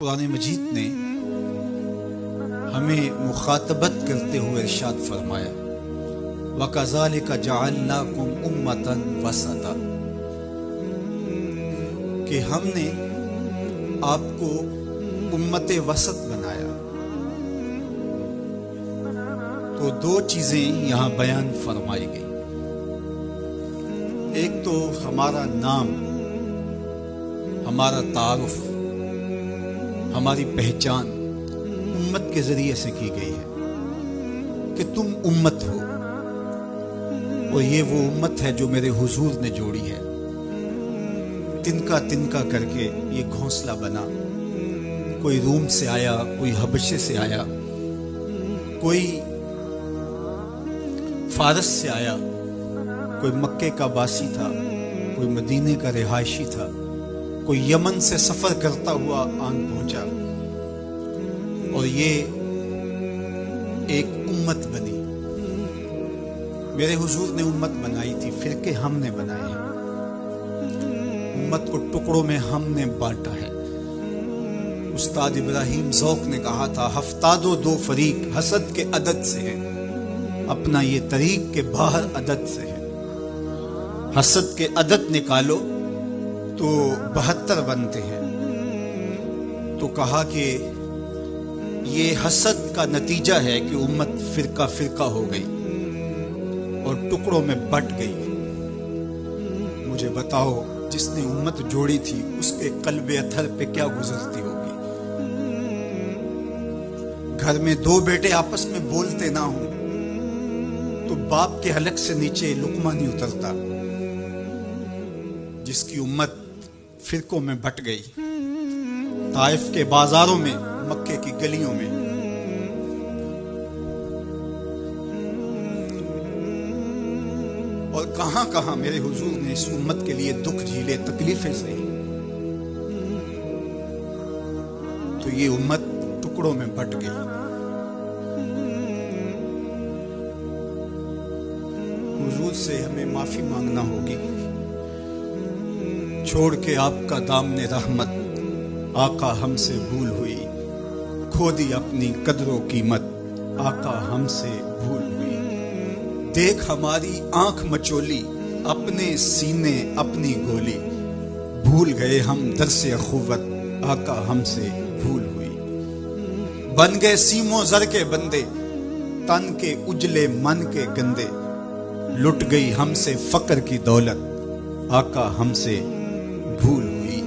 قرآن مجید نے ہمیں مخاطبت کرتے ہوئے ارشاد فرمایا وَكَذَلِكَ جَعَلْنَاكُمْ أُمَّةً وَسَطًا، کہ ہم نے آپ کو امت وسط بنایا۔ تو دو چیزیں یہاں بیان فرمائی گئی، ایک تو ہمارا نام، ہمارا تعارف، ہماری پہچان امت کے ذریعے سے کی گئی ہے کہ تم امت ہو، اور یہ وہ امت ہے جو میرے حضور نے جوڑی ہے۔ تنکا تنکا کر کے یہ گھونسلہ بنا، کوئی روم سے آیا، کوئی حبشے سے آیا، کوئی فارس سے آیا، کوئی مکے کا باسی تھا، کوئی مدینے کا رہائشی تھا، کوئی یمن سے سفر کرتا ہوا آن پہنچا، اور یہ ایک امت بنی۔ میرے حضور نے امت بنائی تھی، فرقے ہم نے بنائے ہیں، امت کو ٹکڑوں میں ہم نے بانٹا ہے۔ استاد ابراہیم ذوق نے کہا تھا، ہفتادو دو فریق حسد کے عدد سے ہے، اپنا یہ طریق کے باہر عدد سے ہے۔ حسد کے عدد نکالو تو 72 بنتے ہیں۔ تو کہا کہ یہ حسد کا نتیجہ ہے کہ امت فرقہ فرقہ ہو گئی اور ٹکڑوں میں بٹ گئی۔ مجھے بتاؤ، جس نے امت جوڑی تھی اس کے قلب اطہر پہ کیا گزرتی ہوگی؟ گھر میں دو بیٹے آپس میں بولتے نہ ہوں تو باپ کے حلق سے نیچے لقمہ نہیں اترتا۔ جس کی امت فرقوں میں بٹ گئی، طائف کے بازاروں میں، مکے کی گلیوں میں، اور کہاں کہاں میرے حضور نے اس امت کے لیے دکھ جھیلے، تکلیفیں سہی، تو یہ امت ٹکڑوں میں بٹ گئی۔ حضور سے ہمیں معافی مانگنا ہوگی، چھوڑ کے آپ کا دامن رحمت، آقا ہم سے بھول ہوئی، کھو دی اپنی قدر و قیمت، آقا ہم سے بھول ہوئی۔ دیکھ ہماری آنکھ مچولی، اپنے سینے اپنی گولی، بھول گئے ہم درس اخوت، آقا ہم سے بھول ہوئی۔ بن گئے سیم و زر کے بندے، تن کے اجلے من کے گندے، لٹ گئی ہم سے فقر کی دولت، آقا ہم سے بھول ہوئی۔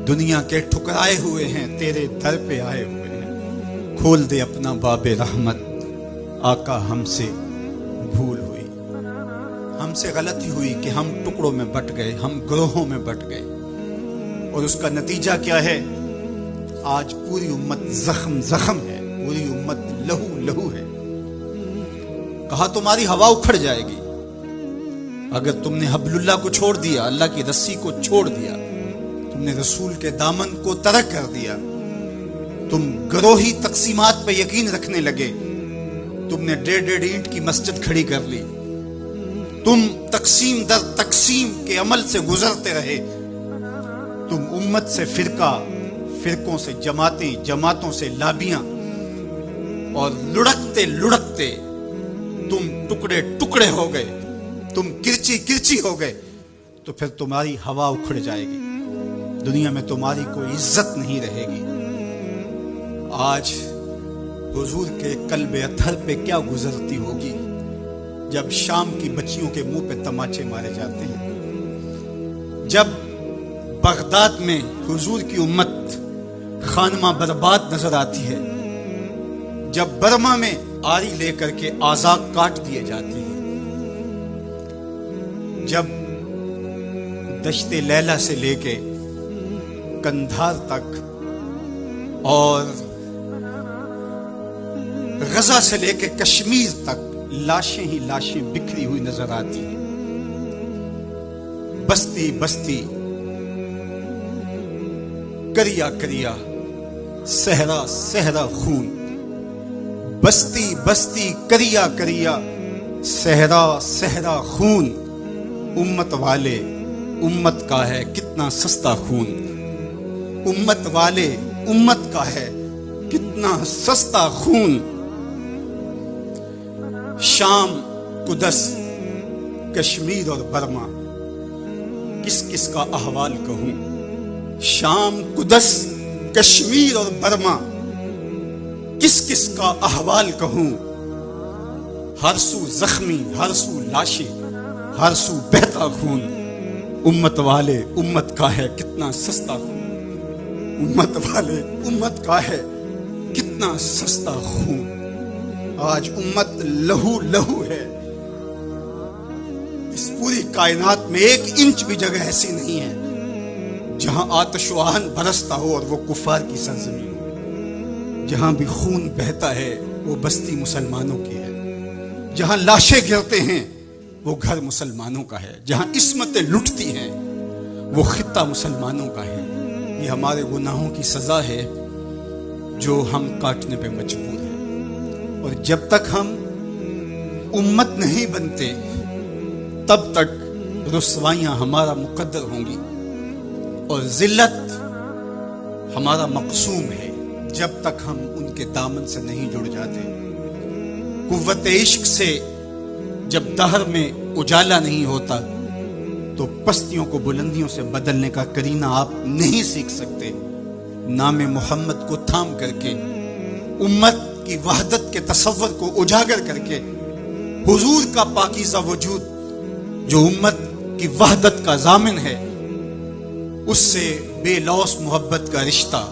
دنیا کے ٹھکرائے ہوئے ہیں، تیرے در پہ آئے ہوئے ہیں، کھول دے اپنا باب رحمت، آقا ہم سے بھول ہوئی۔ ہم سے غلطی ہوئی کہ ہم ٹکڑوں میں بٹ گئے، ہم گروہوں میں بٹ گئے، اور اس کا نتیجہ کیا ہے؟ آج پوری امت زخم زخم ہے، پوری امت لہو لہو ہے۔ کہا تمہاری ہوا اکھڑ جائے گی اگر تم نے حبل اللہ کو چھوڑ دیا، اللہ کی رسی کو چھوڑ دیا، تم نے رسول کے دامن کو ترک کر دیا، تم گروہی تقسیمات پہ یقین رکھنے لگے، تم نے 1.5 اینٹ کی مسجد کھڑی کر لی، تم تقسیم در تقسیم کے عمل سے گزرتے رہے، تم امت سے فرقہ، فرقوں سے جماعتیں، جماعتوں سے لابیاں، اور لڑکتے لڑکتے تم ٹکڑے ٹکڑے ہو گئے، تم کرچی کرچی ہو گئے، تو پھر تمہاری ہوا اکھڑ جائے گی، دنیا میں تمہاری کوئی عزت نہیں رہے گی۔ آج حضور کے قلب اطہر پہ کیا گزرتی ہوگی جب شام کی بچیوں کے منہ پہ تماچے مارے جاتے ہیں، جب بغداد میں حضور کی امت خانمہ برباد نظر آتی ہے، جب برما میں آری لے کر کے اعضاء کاٹ دیے جاتے ہیں، جب دشت لیلہ سے لے کے کندھار تک اور غزہ سے لے کے کشمیر تک لاشیں ہی لاشیں بکھری ہوئی نظر آتی ہیں، بستی بستی، کریا کریا، صحرا صحرا خون، بستی بستی، کریا کریا، صحرا صحرا خون، امت والے، امت کا ہے کتنا سستا خون، امت والے امت کا ہے کتنا سستا خون. شام، قدس، کشمیر اور برما، کس کس کا احوال کہوں. شام، قدس، کشمیر اور برما، کس کس کا احوال کہوں. ہر سو زخمی، ہر سو لاشیں، ہر سو بہتا خون. امت والے، امت کا ہے کتنا سستا خون. امت والے، امت کا ہے کتنا سستا خون. آج امت لہو لہو ہے. اس پوری کائنات میں 1 انچ بھی جگہ ایسی نہیں ہے جہاں آتش و آہن برستا ہو اور وہ کفار کی سرزمین ہو. جہاں بھی خون بہتا ہے وہ بستی مسلمانوں کی ہے. جہاں لاشیں گرتے ہیں وہ گھر مسلمانوں کا ہے. جہاں عصمتیں لٹتی ہیں وہ خطہ مسلمانوں کا ہے. یہ ہمارے گناہوں کی سزا ہے جو ہم کاٹنے پہ مجبور ہیں. اور جب تک ہم امت نہیں بنتے تب تک رسوائیاں ہمارا مقدر ہوں گی اور ذلت ہمارا مقسوم ہے جب تک ہم ان کے دامن سے نہیں جڑ جاتے. قوت عشق سے جب دہر میں اجالا نہیں ہوتا تو پستیوں کو بلندیوں سے بدلنے کا کرینہ آپ نہیں سیکھ سکتے. نام محمد کو تھام کر کے، امت کی وحدت کے تصور کو اجاگر کر کے، حضور کا پاکیزہ وجود جو امت کی وحدت کا ضامن ہے اس سے بے لوث محبت کا رشتہ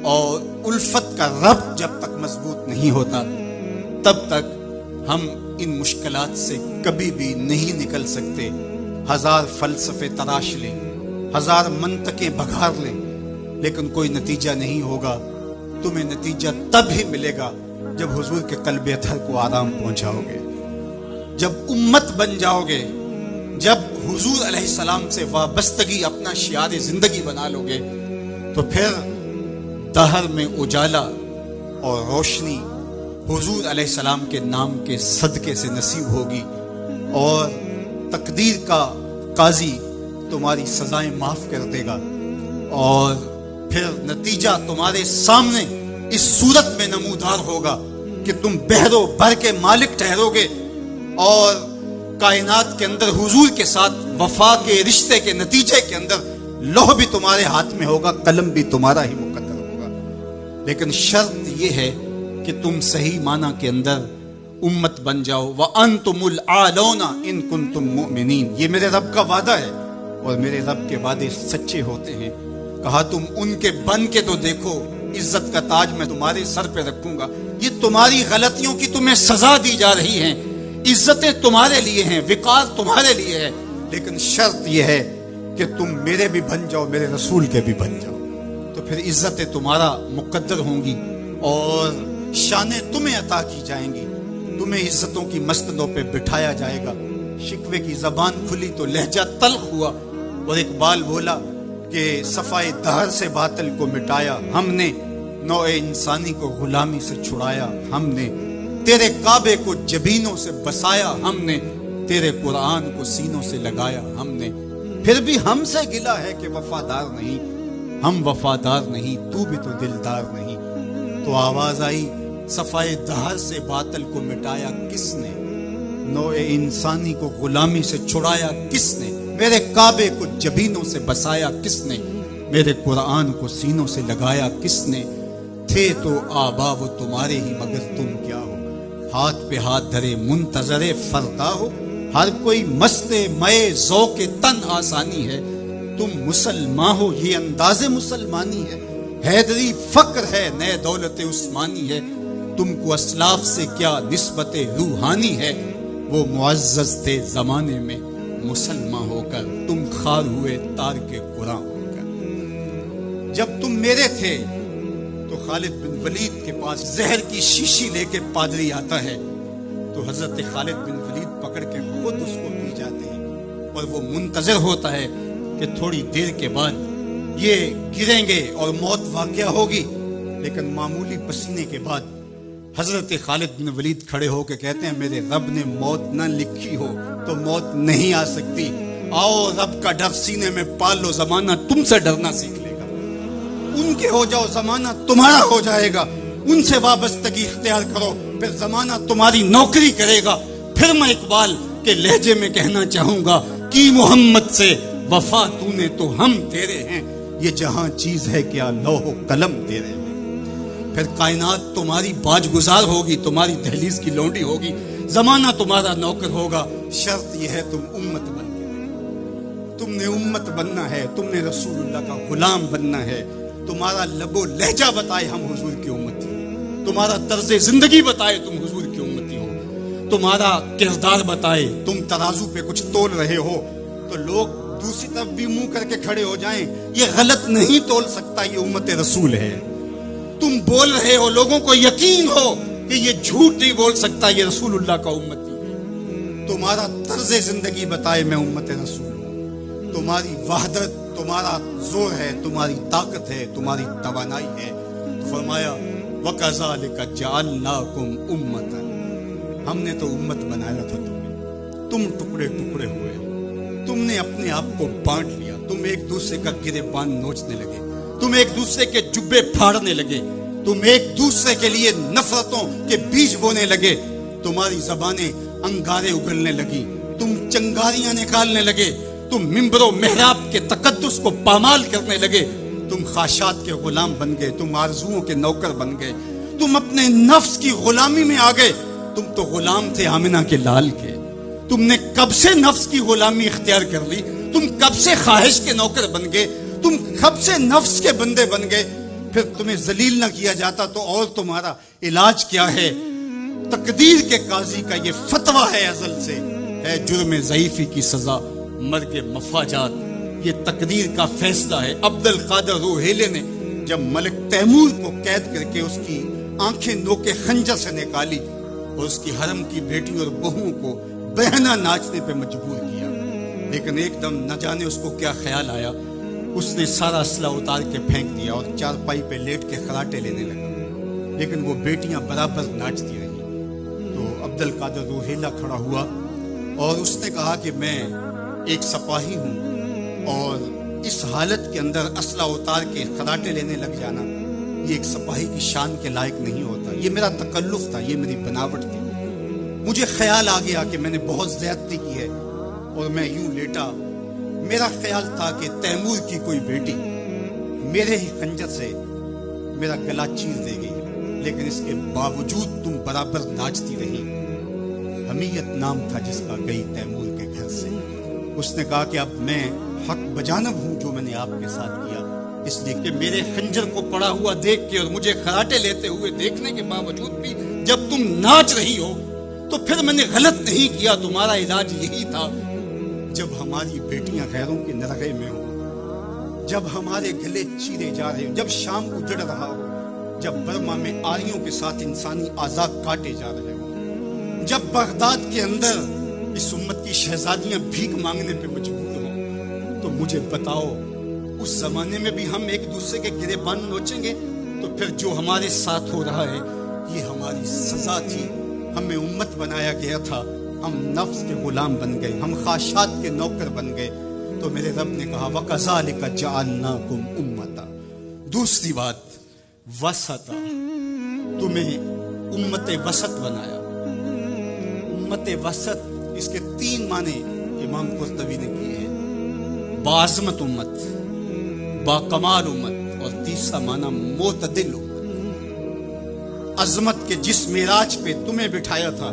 اور الفت کا ربط جب تک مضبوط نہیں ہوتا تب تک ہم ان مشکلات سے کبھی بھی نہیں نکل سکتے. 1000 فلسفے تراش لیں، 1000 منطقیں بگھار لیں، لیکن کوئی نتیجہ نہیں ہوگا. تمہیں نتیجہ تب ہی ملے گا جب حضور کے قلب اطہر کو آرام پہنچاؤ گے، جب امت بن جاؤ گے، جب حضور علیہ السلام سے وابستگی اپنا شعار زندگی بنا لو گے تو پھر دہر میں اجالا اور روشنی حضور علیہ السلام کے نام کے صدقے سے نصیب ہوگی اور تقدیر کا قاضی تمہاری سزائیں معاف کر دے گا اور پھر نتیجہ تمہارے سامنے اس صورت میں نمودار ہوگا کہ تم بحر و بر کے مالک ٹھہرو گے اور کائنات کے اندر حضور کے ساتھ وفا کے رشتے کے نتیجے کے اندر لوح بھی تمہارے ہاتھ میں ہوگا، قلم بھی تمہارا ہی مقدر ہوگا. لیکن شرط یہ ہے کہ تم صحیح معنی کے اندر امت بن جاؤ. وَأَنْتُمُ الْأَعْلَوْنَ إِن كُنتُم مُؤْمِنِينَ. یہ میرے رب کا وعدہ ہے اور میرے رب کے وعدے سچے ہوتے ہیں. کہا تم ان کے بن کے تو دیکھو، عزت کا تاج میں تمہارے سر پہ رکھوں گا. یہ تمہاری غلطیوں کی تمہیں سزا دی جا رہی ہیں، عزتیں تمہارے لیے ہیں، وقار تمہارے لیے ہے، لیکن شرط یہ ہے کہ تم میرے بھی بن جاؤ، میرے رسول کے بھی بن جاؤ. تو پھر عزتیں تمہارا مقدر ہوں گی اور شانیں تمہیں عطا کی جائیں گی. تمہیں عزتوں کی مسندوں پہ بٹھایا جائے گا. شکوے کی زبان کھلی تو لہجہ تلخ ہوا اور اقبال بولا کہ صفائے دہر سے باطل کو مٹایا ہم نے، نوع انسانی کو غلامی سے چھڑایا ہم نے، تیرے کعبے کو جبینوں سے بسایا ہم نے، تیرے قرآن کو سینوں سے لگایا ہم نے. پھر بھی ہم سے گلا ہے کہ وفادار نہیں. ہم وفادار نہیں، تو بھی تو دلدار نہیں. تو آواز آئی صفائے دہر سے باطل کو مٹایا کس نے، نوع انسانی کو غلامی سے چھڑایا کس نے، میرے کعبے کو جبینوں سے بسایا کس نے، میرے قرآن کو سینوں سے لگایا کس نے. تھے تو آبا وہ تمہارے ہی مگر تم کیا ہو، ہاتھ پہ ہاتھ دھرے منتظر فردا ہو. ہر کوئی مست مئے ذوق تن آسانی ہے، تم مسلمان ہو یہ انداز مسلمانی ہے. حیدری فقر ہے نئے دولت عثمانی ہے، تم کو اسلاف سے کیا نسبت روحانی ہے. وہ معزز تھے زمانے میں مسلمان ہو کر، تم خار ہوئے تارک قرآن ہو کر. جب تم میرے تھے تو خالد بن ولید کے پاس زہر کی شیشی لے کے پادری آتا ہے تو حضرت خالد بن ولید پکڑ کے خود اس کو پی جاتے ہیں اور وہ منتظر ہوتا ہے کہ تھوڑی دیر کے بعد یہ گریں گے اور موت واقع ہوگی. لیکن معمولی پسینے کے بعد حضرت خالد بن ولید کھڑے ہو کے کہتے ہیں میرے رب نے موت نہ لکھی ہو تو موت نہیں آ سکتی. آؤ رب کا ڈر سینے میں پال لو، زمانہ تم سے ڈرنا سیکھ لے گا. ان کے ہو جاؤ زمانہ تمہارا ہو جائے گا. ان سے وابستگی اختیار کرو پھر زمانہ تمہاری نوکری کرے گا. پھر میں اقبال کے لہجے میں کہنا چاہوں گا کہ محمد سے وفا تو نے تو ہم تیرے ہیں. یہ جہاں چیز ہے کیا لوح و قلم تیرے ہیں. پھر کائنات تمہاری باج گزار ہوگی, تمہاری دہلیز کی لونڈی ہوگی, زمانہ تمہارا نوکر ہوگا. شرط یہ ہے تم امت بن کے رہو. تم نے امت بننا ہے, تم نے رسول اللہ کا غلام بننا ہے. تمہارا لب و لہجہ بتائے ہم حضور کی امتی ہیں, تمہارا طرز زندگی بتائے تم حضور کی امتی ہو, تمہارا کردار بتائے تم ترازو پہ کچھ تول رہے ہو تو لوگ دوسری طرف بھی منہ کر کے کھڑے ہو جائیں یہ غلط نہیں تول سکتا, یہ امت رسول ہے. تم بول رہے ہو لوگوں کو یقین ہو کہ یہ جھوٹ نہیں بول سکتا, یہ رسول اللہ کا امتی ہے. تمہارا طرز زندگی بتائے میں امت رسول ہوں. تمہاری وحدت, تمہارا زور ہے, تمہاری طاقت ہے, تمہاری توانائی ہے. تو فرمایا وَكَذَلِكَ جَعَلْنَاكُمْ أُمَّةً, ہم نے تو امت بنایا تھا تمہیں, تم ٹکڑے ٹکڑے ہوئے, تم نے اپنے آپ کو بانٹ لیا, تم ایک دوسرے کا گریبان نوچنے لگے, تم ایک دوسرے کے جبے پھاڑنے لگے, تم ایک دوسرے کے لیے نفرتوں کے بیج بونے لگے. تمہاری زبانیں انگارے اگلنے لگی, تم چنگاریاں نکالنے لگے, تم ممبر و محراب کے تقدس کو پامال کرنے لگے, تم خواہشات کے غلام بن گئے, تم آرزوؤں کے نوکر بن گئے, تم اپنے نفس کی غلامی میں آ گئے. تم تو غلام تھے آمنہ کے لال کے, تم نے کب سے نفس کی غلامی اختیار کر لی, تم کب سے خواہش کے نوکر بن گئے, تم کب سے نفس کے بندے بن گئے. پھر تمہیں ذلیل نہ کیا جاتا تو اور تمہارا علاج کیا ہے؟ تقدیر کے قاضی کا یہ فتویٰ ہے ازل سے, ہے جرم ضعیفی کی سزا مرگ مفاجات. یہ تقدیر کا فیصلہ ہے. عبد القادر روحیلے نے جب ملک تیمور کو قید کر کے اس کی آنکھیں نوکے خنجر سے نکالی اور اس کی حرم کی بیٹی اور بہوؤں کو بہنا ناچنے پہ مجبور کیا, لیکن ایک دم نہ جانے اس کو کیا خیال آیا, اس نے سارا اسلحہ اتار کے پھینک دیا اور چارپائی پہ لیٹ کے خراٹے لینے لگا, لیکن وہ بیٹیاں برابر ناچتی رہی. تو عبد القادر روحیلا کھڑا ہوا اور اس نے کہا کہ میں ایک سپاہی ہوں اور اس حالت کے اندر اسلحہ اتار کے خراٹے لینے لگ جانا یہ ایک سپاہی کی شان کے لائق نہیں ہوتا. یہ میرا تکلف تھا, یہ میری بناوٹ تھی. مجھے خیال آ گیا کہ میں نے بہت زیادتی کی ہے اور میں یوں لیٹا. میرا خیال تھا کہ تیمور کی کوئی بیٹی میرے ہی خنجر سے میرا گلا چیر دے گئی, لیکن اس کے باوجود تم برابر ناچتی رہی. حمیت نام تھا جس کا گئی تیمور کے گھر سے. اس نے کہا کہ اب میں حق بجانب ہوں جو میں نے آپ کے ساتھ کیا, اس لیے کہ میرے خنجر کو پڑا ہوا دیکھ کے اور مجھے خراٹے لیتے ہوئے دیکھنے کے باوجود بھی جب تم ناچ رہی ہو تو پھر میں نے غلط نہیں کیا. تمہارا علاج یہی تھا, جب ہماری بیٹیاں غیروں کے نرغے میں ہوں, جب ہمارے گلے چیرے جا رہے ہوں, جب شام اجڑ رہا ہو, جب برما میں آریوں کے ساتھ انسانی اعضاء کاٹے جا رہے ہوں, جب بغداد کے اندر اس امت کی شہزادیاں بھیک مانگنے پہ مجبور ہوں, تو مجھے بتاؤ اس زمانے میں بھی ہم ایک دوسرے کے گریبان نوچیں گے؟ تو پھر جو ہمارے ساتھ ہو رہا ہے یہ ہماری سزا تھی. ہمیں امت بنایا گیا تھا, ہم نفس کے غلام بن گئے, ہم خواہشات کے نوکر بن گئے. تو میرے رب نے کہا وَكَذَلِكَ جَعَلْنَاكُمْ أُمَّةً. دوسری بات وسطا, تمہیں امت وسط بنایا. امت وسط اس کے 3 معنی امام قرطبی نے کیے ہیں, باعظمت امت, باکمال امت, اور تیسرا معنی معتدل امت. عظمت کے جس معراج پہ تمہیں بٹھایا تھا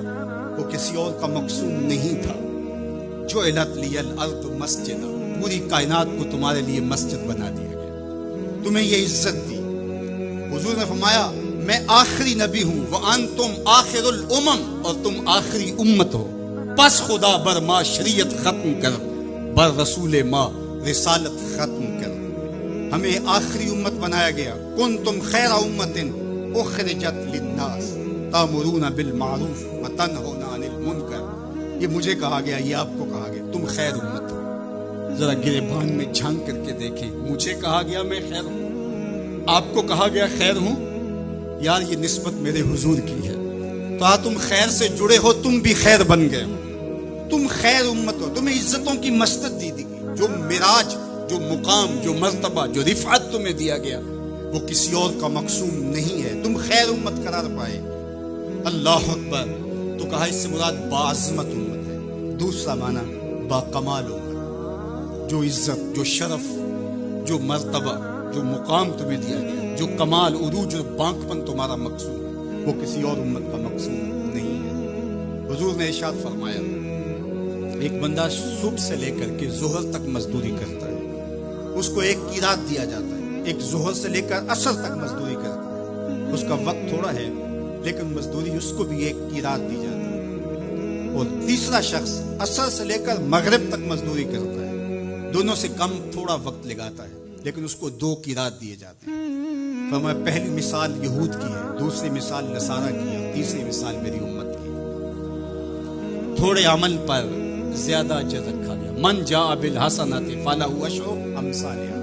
وہ کسی اور کا مقصود نہیں تھا. جعلت لی الارض مسجدا, پوری کائنات کو تمہارے لیے مسجد بنا دیا گیا, تمہیں یہ عزت دی. حضور نے فرمایا میں آخری نبی ہوں, وانتم آخر الامم, اور تم آخری امت ہو. پس خدا بر ما شریعت ختم کر, بر رسول ما رسالت ختم کر. ہمیں آخری امت بنایا گیا. کنتم خیر امت اخرجت للناس تامرون بالمعروف وتنہون عن المنکر. یہ مجھے کہا گیا, یہ آپ کو کہا گیا, تم خیر امت ہو. ذرا گریبان میں جھانک کر کے دیکھیں, مجھے کہا گیا میں خیر ہوں, آپ کو کہا گیا خیر ہوں. یار یہ نسبت میرے حضور کی ہے. تو تم خیر سے جڑے ہو, تم بھی خیر بن گئے ہو, تم خیر امت ہو. تمہیں عزتوں کی مسجد دی گئی, جو معراج, جو مقام, جو مرتبہ, جو رفعت تمہیں دیا گیا, وہ کسی اور کا مقصوم نہیں ہے، تم خیر امت قرار پائے۔ اللہ اکبر، تو کہا اس سے مراد باعظمت امت ہے۔ دوسرا معنی با کمال امت، جو عزت، جو شرف، جو مرتبہ، جو مقام تمہیں دیا گیا، جو کمال، عروج اور بانکپن تمہارا مقصود ہے، وہ کسی اور امت کا مقصود نہیں ہے۔ حضور نے ارشاد فرمایا، ایک بندہ صبح سے لے کر کے ظہر تک مزدوری کرتا ہے، اس کو ایک قیراط دیا جاتا ہے۔ ایک ظہر سے لے کر عصر تک مزدوری کرتا ہے، اس کا وقت تھوڑا ہے لیکن مزدوری اس کو بھی ایک قیراط دی جاتی ہے۔ اور تیسرا شخص عصر سے لے کر مغرب تک مزدوری کرتا ہے، دونوں سے کم تھوڑا وقت لگاتا ہے لیکن اس کو 2 قیراط دیے جاتے ہیں۔ فرمایا پہلی مثال یہود کی ہے، دوسری مثال نصارہ کی ہے، اور تیسری مثال میری امت کی ہے۔ تھوڑے عمل پر زیادہ اجر رکھا گیا۔ من جاء بالحسنۃ فلہ عشر امثالہا،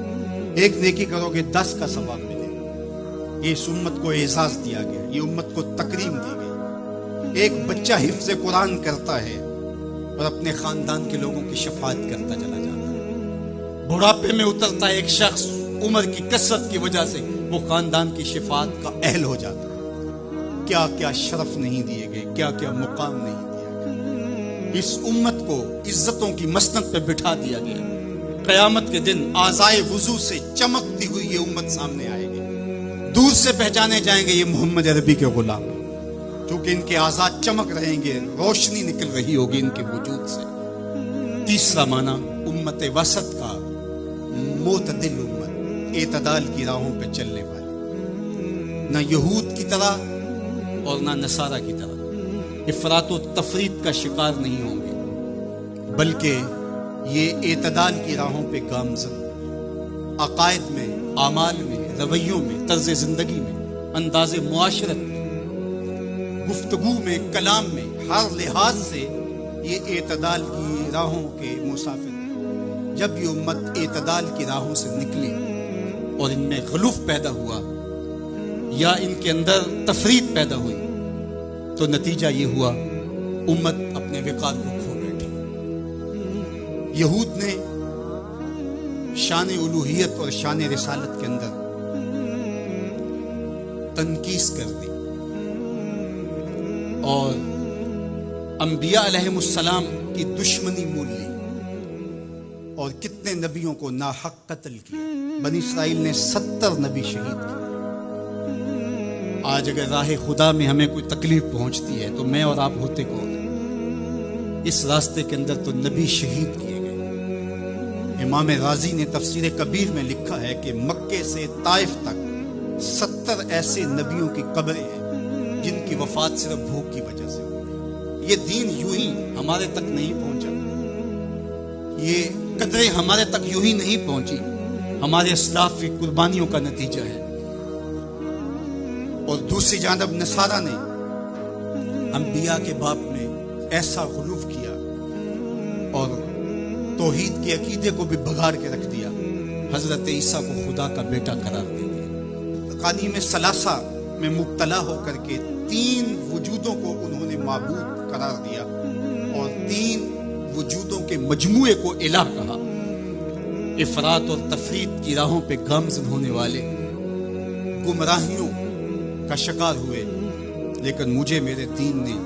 ایک نیکی کرو گے 10 کا ثواب ملے گا۔ یہ اس امت کو اعزاز دیا گیا، یہ امت کو تکریم دی گئی۔ ایک بچہ حفظ قرآن کرتا ہے اور اپنے خاندان کے لوگوں کی شفاعت کرتا چلا جاتا ہے۔ بڑھاپے میں اترتا ہے ایک شخص، عمر کی کثرت کی وجہ سے وہ خاندان کی شفاعت کا اہل ہو جاتا ہے۔ کیا کیا شرف نہیں دیے گئے، کیا کیا مقام نہیں دیا گیا۔ اس امت کو عزتوں کی مسند پہ بٹھا دیا گیا۔ قیامت کے دن آزائے وضو سے چمکتی ہوئی یہ امت سامنے آئے گی، دور سے پہچانے جائیں گے یہ محمد عربی کے غلام ہیں، کیونکہ ان کے آزاد چمک رہیں گے، روشنی نکل رہی ہوگی ان کے وجود سے۔ تیسرا معنی امت وسط کا، معتدل امت، اعتدال کی راہوں پہ چلنے والی، نہ یہود کی طرح اور نہ نصارہ کی طرح افراط و تفریط کا شکار نہیں ہوں گے، بلکہ یہ اعتدال کی راہوں پہ گامزن، عقائد میں، اعمال میں، رویوں میں، طرز زندگی میں، انداز معاشرت میں، گفتگو میں، کلام میں، ہر لحاظ سے یہ اعتدال کی راہوں کے مسافر ہیں۔ جب یہ امت اعتدال کی راہوں سے نکلی اور ان میں غلوف پیدا ہوا یا ان کے اندر تفریط پیدا ہوئی تو نتیجہ یہ ہوا امت اپنے وقار کو کھو بیٹھی۔ یہود نے شان الوہیت اور شان رسالت کے اندر تنقیص کر دی اور انبیاء علیہم السلام کی دشمنی مول لی اور کتنے نبیوں کو ناحق قتل کیا۔ بنی اسرائیل نے 70 نبی شہید کیے۔ آج اگر راہ خدا میں ہمیں کوئی تکلیف پہنچتی ہے تو میں اور آپ ہوتے کون ہیں؟ اس راستے کے اندر تو نبی شہید کیے گئے۔ امام رازی نے تفسیر کبیر میں لکھا ہے کہ مکے سے طائف تک 70 ایسے نبیوں کی قبریں ہیں جن کی وفات صرف بھوک کی وجہ سے ہوئی۔ یہ دین یوں ہی ہمارے تک نہیں پہنچا، یہ قدریں ہمارے تک یوں ہی نہیں پہنچی، ہمارے اسلاف کی قربانیوں کا نتیجہ ہے۔ اور دوسری جانب نصارہ نے انبیاء کے باب میں ایسا غلوف کیا اور توحید کے عقیدے کو بھی بگاڑ کے رکھ دیا، حضرت عیسیٰ کو خدا کا بیٹا قرار دے دیا۔ تقانیم ثلاثہ میں مبتلا ہو کر کے 3 وجودوں کو انہوں نے معبود قرار دیا اور 3 وجودوں کے مجموعے کو الہ کہا۔ افراط اور تفریط کی راہوں پہ گامزن ہونے والے گمراہیوں کا شکار ہوئے، لیکن مجھے میرے دین نے،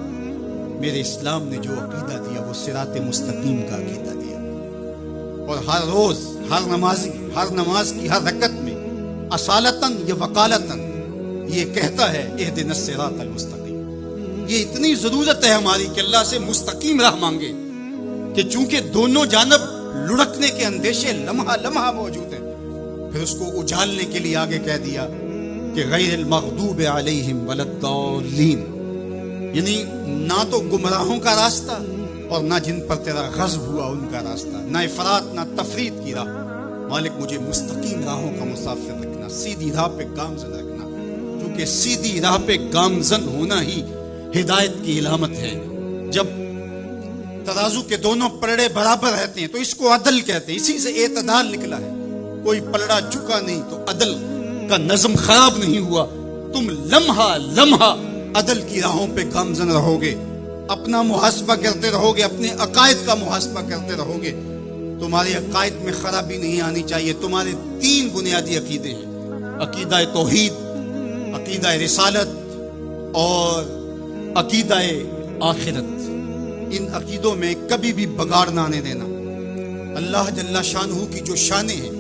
میرے اسلام نے جو عقیدہ دیا وہ صراط مستقیم کا عقیدہ دیا۔ اور ہر روز ہر نمازی ہر نماز کی ہر رکعت میں اصالتاً یا وقالتاً یہ کہتا ہے اہدنا الصراط المستقیم۔ یہ اتنی ضرورت ہے ہماری کہ اللہ سے مستقیم راہ مانگے کہ چونکہ دونوں جانب لڑکنے کے اندیشے لمحہ لمحہ موجود ہیں، پھر اس کو اجالنے کے لیے آگے کہہ دیا کہ غیر المغضوب علیہم ولا الضالین، یعنی نہ تو گمراہوں کا راستہ اور نہ جن پر تیرا غضب ہوا ان کا راستہ، نہ افراط نہ تفریط کی راہ۔ مالک مجھے مستقیم راہوں کا مسافر رکھنا، سیدھی راہ پہ گامزن رکھنا، کیونکہ سیدھی راہ پہ گامزن ہونا ہی ہدایت کی علامت ہے۔ جب ترازو کے دونوں پلڑے برابر رہتے ہیں تو اس کو عدل کہتے ہیں، اسی سے اعتدال نکلا ہے۔ کوئی پلڑا جھکا نہیں تو عدل کا نظم خراب نہیں ہوا۔ تم لمحہ لمحہ عدل کی راہوں پہ گامزن رہو گے، اپنا محاسبہ کرتے رہو گے، اپنے عقائد کا محاسبہ کرتے رہو گے۔ تمہارے عقائد میں خرابی نہیں آنی چاہیے۔ تمہارے 3 بنیادی عقیدے ہیں، عقیدہ توحید، عقیدہ رسالت اور عقیدہ آخرت، ان عقیدوں میں کبھی بھی بگاڑ نہ آنے دینا۔ اللہ جل شانہ کی جو شانیں ہیں،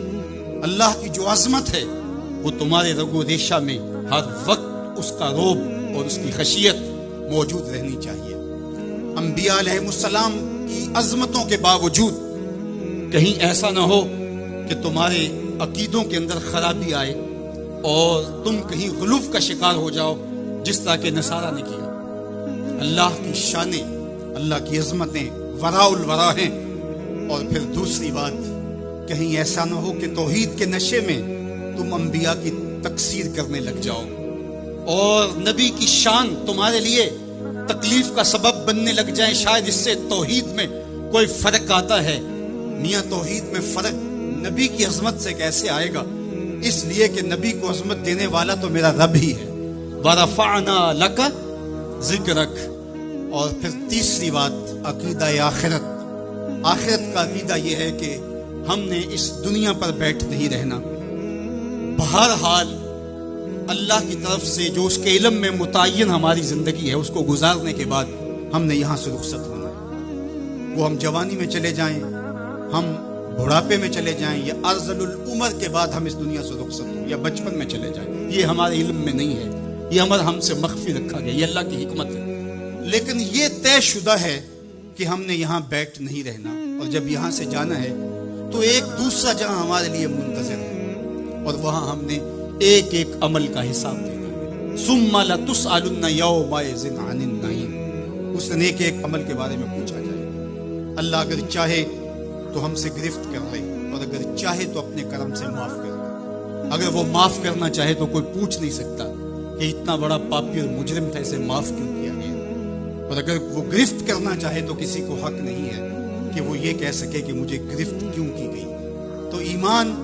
اللہ کی جو عظمت ہے، وہ تمہارے رگ و ریشہ میں ہر وقت اس کا رعب اور اس کی خشیت موجود رہنی چاہیے۔ انبیاء علیہ السلام کی عظمتوں کے باوجود کہیں ایسا نہ ہو کہ تمہارے عقیدوں کے اندر خرابی آئے اور تم کہیں غلوف کا شکار ہو جاؤ، جس طرح کہ نصارہ نے کیا۔ اللہ کی شانیں، اللہ کی عظمتیں وراء الورا ہیں۔ اور پھر دوسری بات، کہیں ایسا نہ ہو کہ توحید کے نشے میں تم انبیاء کی تکثیر کرنے لگ جاؤ اور نبی کی شان تمہارے لیے تکلیف کا سبب بننے لگ جائیں، شاید اس سے توحید میں کوئی فرق آتا ہے۔ میاں توحید میں فرق نبی کی عظمت سے کیسے آئے گا؟ اس لیے کہ نبی کو عظمت دینے والا تو میرا رب ہی ہے۔ وَرَفَعْنَا لَكَ ذِكْرَكَ۔ اور پھر تیسری بات، عقیدہ آخرت۔ آخرت کا عقیدہ یہ ہے کہ ہم نے اس دنیا پر بیٹھ نہیں رہنا، بہرحال اللہ کی طرف سے جو اس کے علم میں متعین ہماری زندگی ہے، اس کو گزارنے کے بعد ہم نے یہاں سے رخصت ہونا ہے۔ وہ ہم جوانی میں چلے جائیں، ہم بڑھاپے میں چلے جائیں، یا ارذل العمر کے بعد ہم اس دنیا سے رخصت ہوں، یا بچپن میں چلے جائیں، یہ ہمارے علم میں نہیں ہے، یہ ہم سے مخفی رکھا گیا، یہ اللہ کی حکمت ہے۔ لیکن یہ طے شدہ ہے کہ ہم نے یہاں بیٹھ نہیں رہنا، اور جب یہاں سے جانا ہے تو ایک دوسرا جہاں ہمارے لیے منتظر ہے، اور وہاں ہم نے ایک ایک عمل کا حساب دینا ہے۔ ثم لتسألن یومئذ عن النعیم۔ اس دن ایک ایک عمل کے بارے میں پوچھا جائے گا۔ اللہ اگر چاہے تو ہم سے گرفت کر لے، اور اگر چاہے تو اپنے کرم سے معاف کر دے۔ اگر وہ معاف کرنا چاہے تو کوئی پوچھ نہیں سکتا کہ اتنا بڑا پاپی اور مجرم تھا، اسے معاف کیوں کیا گیا۔ اور اگر وہ گرفت کرنا چاہے تو کسی کو حق نہیں ہے کہ وہ یہ کہہ سکے کہ مجھے گرفت کیوں کی گئی۔ تو ایمان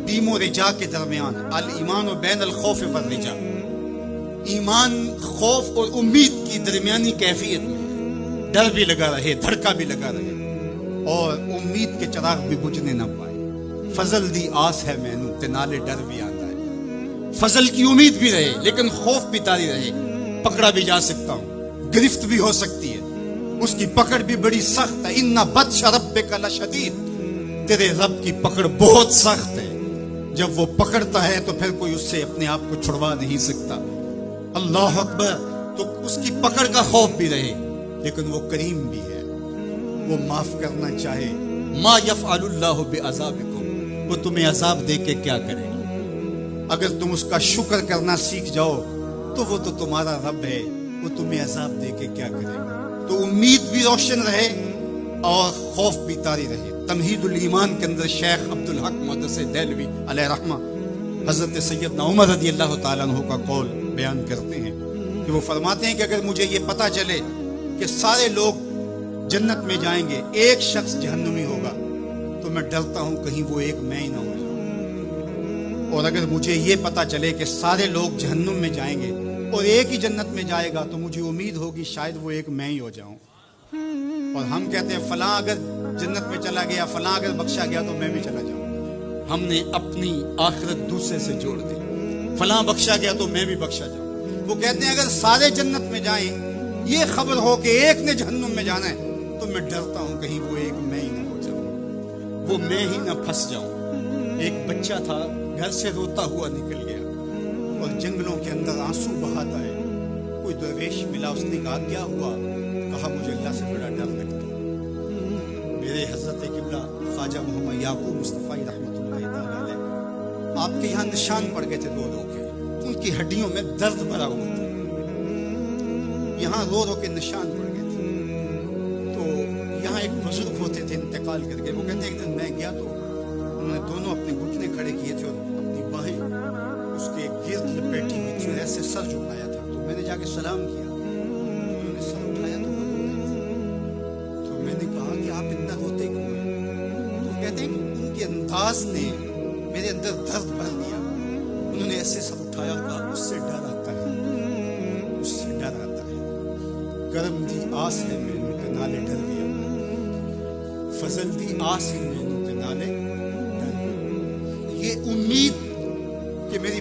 بیم و رجا کے درمیان، الایمان بین الخوف والرجا، ایمان خوف اور امید کی درمیانی کیفیت میں، ڈر بھی لگا رہے، دھڑکا بھی لگا رہے، اور امید کے چراغ بھی بجھنے نہ پائے۔ فضل دی آس ہے مینوں تے نالے ڈر بھی آتا ہے۔ فضل کی امید بھی رہے لیکن خوف بھی طاری رہے، پکڑا بھی جا سکتا ہوں، گرفت بھی ہو سکتی ہے، اس کی پکڑ بھی بڑی سخت ہے۔ ان بطش ربک لشدید، تیرے رب کی پکڑ بہت سخت ہے، جب وہ پکڑتا ہے تو پھر کوئی اس سے اپنے آپ کو چھڑوا نہیں سکتا۔ اللہ اکبر۔ تو اس کی پکڑ کا خوف بھی رہے لیکن وہ کریم بھی ہے، وہ معاف کرنا چاہے۔ ما یفعل اللہ بعذابکم، وہ تمہیں عذاب دے کے کیا کرے گا؟ اگر تم اس کا شکر کرنا سیکھ جاؤ تو وہ تو تمہارا رب ہے، وہ تمہیں عذاب دے کے کیا کرے گا؟ تو امید بھی روشن رہے اور خوف بھی طاری رہے۔ تمہید الایمان کے اندر شیخ عبدالحق محدث دہلوی علیہ رحمہ حضرت سیدنا عمر رضی اللہ تعالیٰ عنہ کا قول بیان کرتے ہیں کہ وہ فرماتے ہیں کہ اگر مجھے یہ پتا چلے کہ سارے لوگ جنت میں جائیں گے، ایک شخص جہنمی ہوگا، تو میں ڈرتا ہوں کہیں وہ ایک میں ہی نہ ہو جاؤں۔ اور اگر مجھے یہ پتا چلے کہ سارے لوگ جہنم میں جائیں گے اور ایک ہی جنت میں جائے گا، تو مجھے امید ہوگی شاید وہ ایک میں ہی ہو جاؤں۔ اور ہم کہتے ہیں فلاں اگر جنت میں چلا گیا، فلاں اگر بخشا گیا تو میں بھی چلا جاؤں۔ ہم نے اپنی آخرت دوسرے سے جوڑ دی، فلاں بخشا گیا تو میں بھی بخشا جاؤں۔ وہ کہتے ہیں اگر سارے جنت میں جائیں، یہ خبر ہو کہ ایک نے جہنم میں جانا ہے، تو میں ڈرتا ہوں کہیں وہ ایک میں ہی نہ ہو جاؤں، وہ میں ہی نہ پھنس جاؤں۔ ایک بچہ تھا، گھر سے روتا ہوا نکل گیا اور جنگلوں کے اندر آنسو بہاتا ہے۔ کوئی درویش ملا، اس نے کہا کیا ہوا؟ کہا مجھے اللہ سے بڑا ڈر لگتا ہے۔ میرے حضرت قبلہ خواجہ محمد یعقوب مصطفی رحمۃ اللہ تعالی علیہ، آپ کے یہاں نشان پڑ گئے تھے رو رو کے، ان کی ہڈیوں میں درد بھرا ہوا تھا، یہاں رو رو کے نشان پڑ گئے تھے۔ تو یہاں ایک بزرگ ہوتے تھے انتقال کر کے، وہ کہتے ہیں ایک دن میں گیا تو انہوں نے دونوں اپنے گھٹنے کھڑے کیے تھے اور اپنی باہیں اس کے گرد لپیٹی ہوئی تھی اور ایسے سر جھکایا تھا۔ تو میں نے جا کے سلام کیا، انہوں نے سر اٹھایا تو میں نے کہا کہ آپ اتنا روتے کیوں ہیں؟ تو کہتے ہیں کہ ان کے انداز نے میرے اندر درد بھر دیا۔ انہوں نے ایسے سب اٹھایا اور کہا اس سے ڈر آتا ہے، اس سے ڈر آتا ہے۔ کرم دی آس ہے مینوں تے نالے ڈر بھی آتا ہے، فضل دی آس ہے مینوں تے نالے ڈر۔ یہ امید کہ میری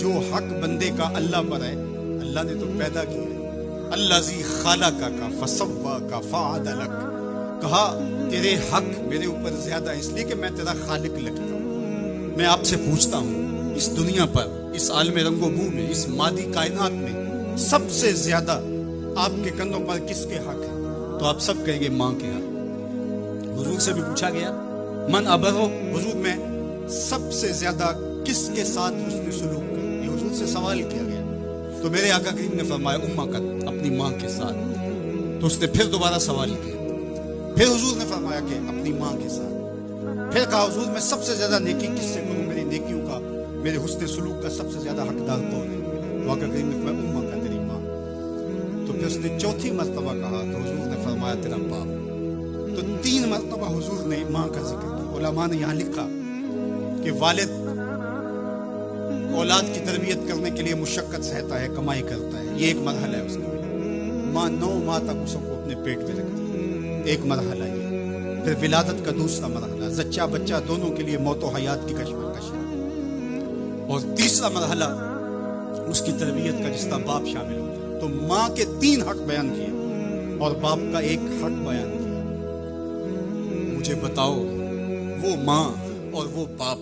جو حق بندے کا اللہ پر ہے اللہ نے تو پیدا کیا ہے. الذی خلقک فسواک فعدلک. کہا تیرے حق میرے اوپر زیادہ ہے اس لیے کہ میں تیرا خالق لگتا ہوں. میں آپ سے پوچھتا ہوں اس دنیا پر، اس عالم رنگ و بو میں، اس مادی کائنات میں سب سے زیادہ آپ کے کندھوں پر کس کے حق ہے؟ تو آپ سب کہیں گے ماں کے حق. حضور سے بھی پوچھا گیا من ابرو، حضور میں سب سے زیادہ کس کے ساتھ اس نے سلوک کیا؟ یہ حضور سے سوال کیا گیا تو میرے آقا کریم نے فرمایا امک، اپنی ماں کے ساتھ. تو اس نے پھر دوبارہ سوال کیا، پھر حضور نے فرمایا کہ اپنی ماں کے ساتھ. پھر کہا حضور میں سب سے زیادہ نیکی کس سے کروں؟ میری نیکیوں کا، میرے حسن سلوک کا سب سے زیادہ حقدار کون ہے؟ تو آقا کریم نے فرمایا امک، تیری ماں. تو پھر اس نے چوتھی مرتبہ کہا تو حضور نے فرمایا تیرا باپ. تو 3 مرتبہ حضور نے ماں کا ذکر کیا. علماء نے یہاں لکھا کہ والد اولاد کی تربیت کرنے کے لیے مشقت سہتا ہے، کمائی کرتا ہے، یہ ایک مرحلہ ہے اس کا. ماں 9 ماہ تک اس کو اپنے پیٹ میں رکھتی ہے، ایک مرحلہ یہ. پھر ولادت کا دوسرا مرحلہ، زچہ بچہ دونوں کے لیے موت و حیات کی کشمکش ہے. اور تیسرا مرحلہ اس کی تربیت کا جس کا باپ شامل ہوتا ہے. تو ماں کے 3 حق بیان کیے اور باپ کا ایک حق بیان کیا. مجھے بتاؤ وہ ماں اور وہ باپ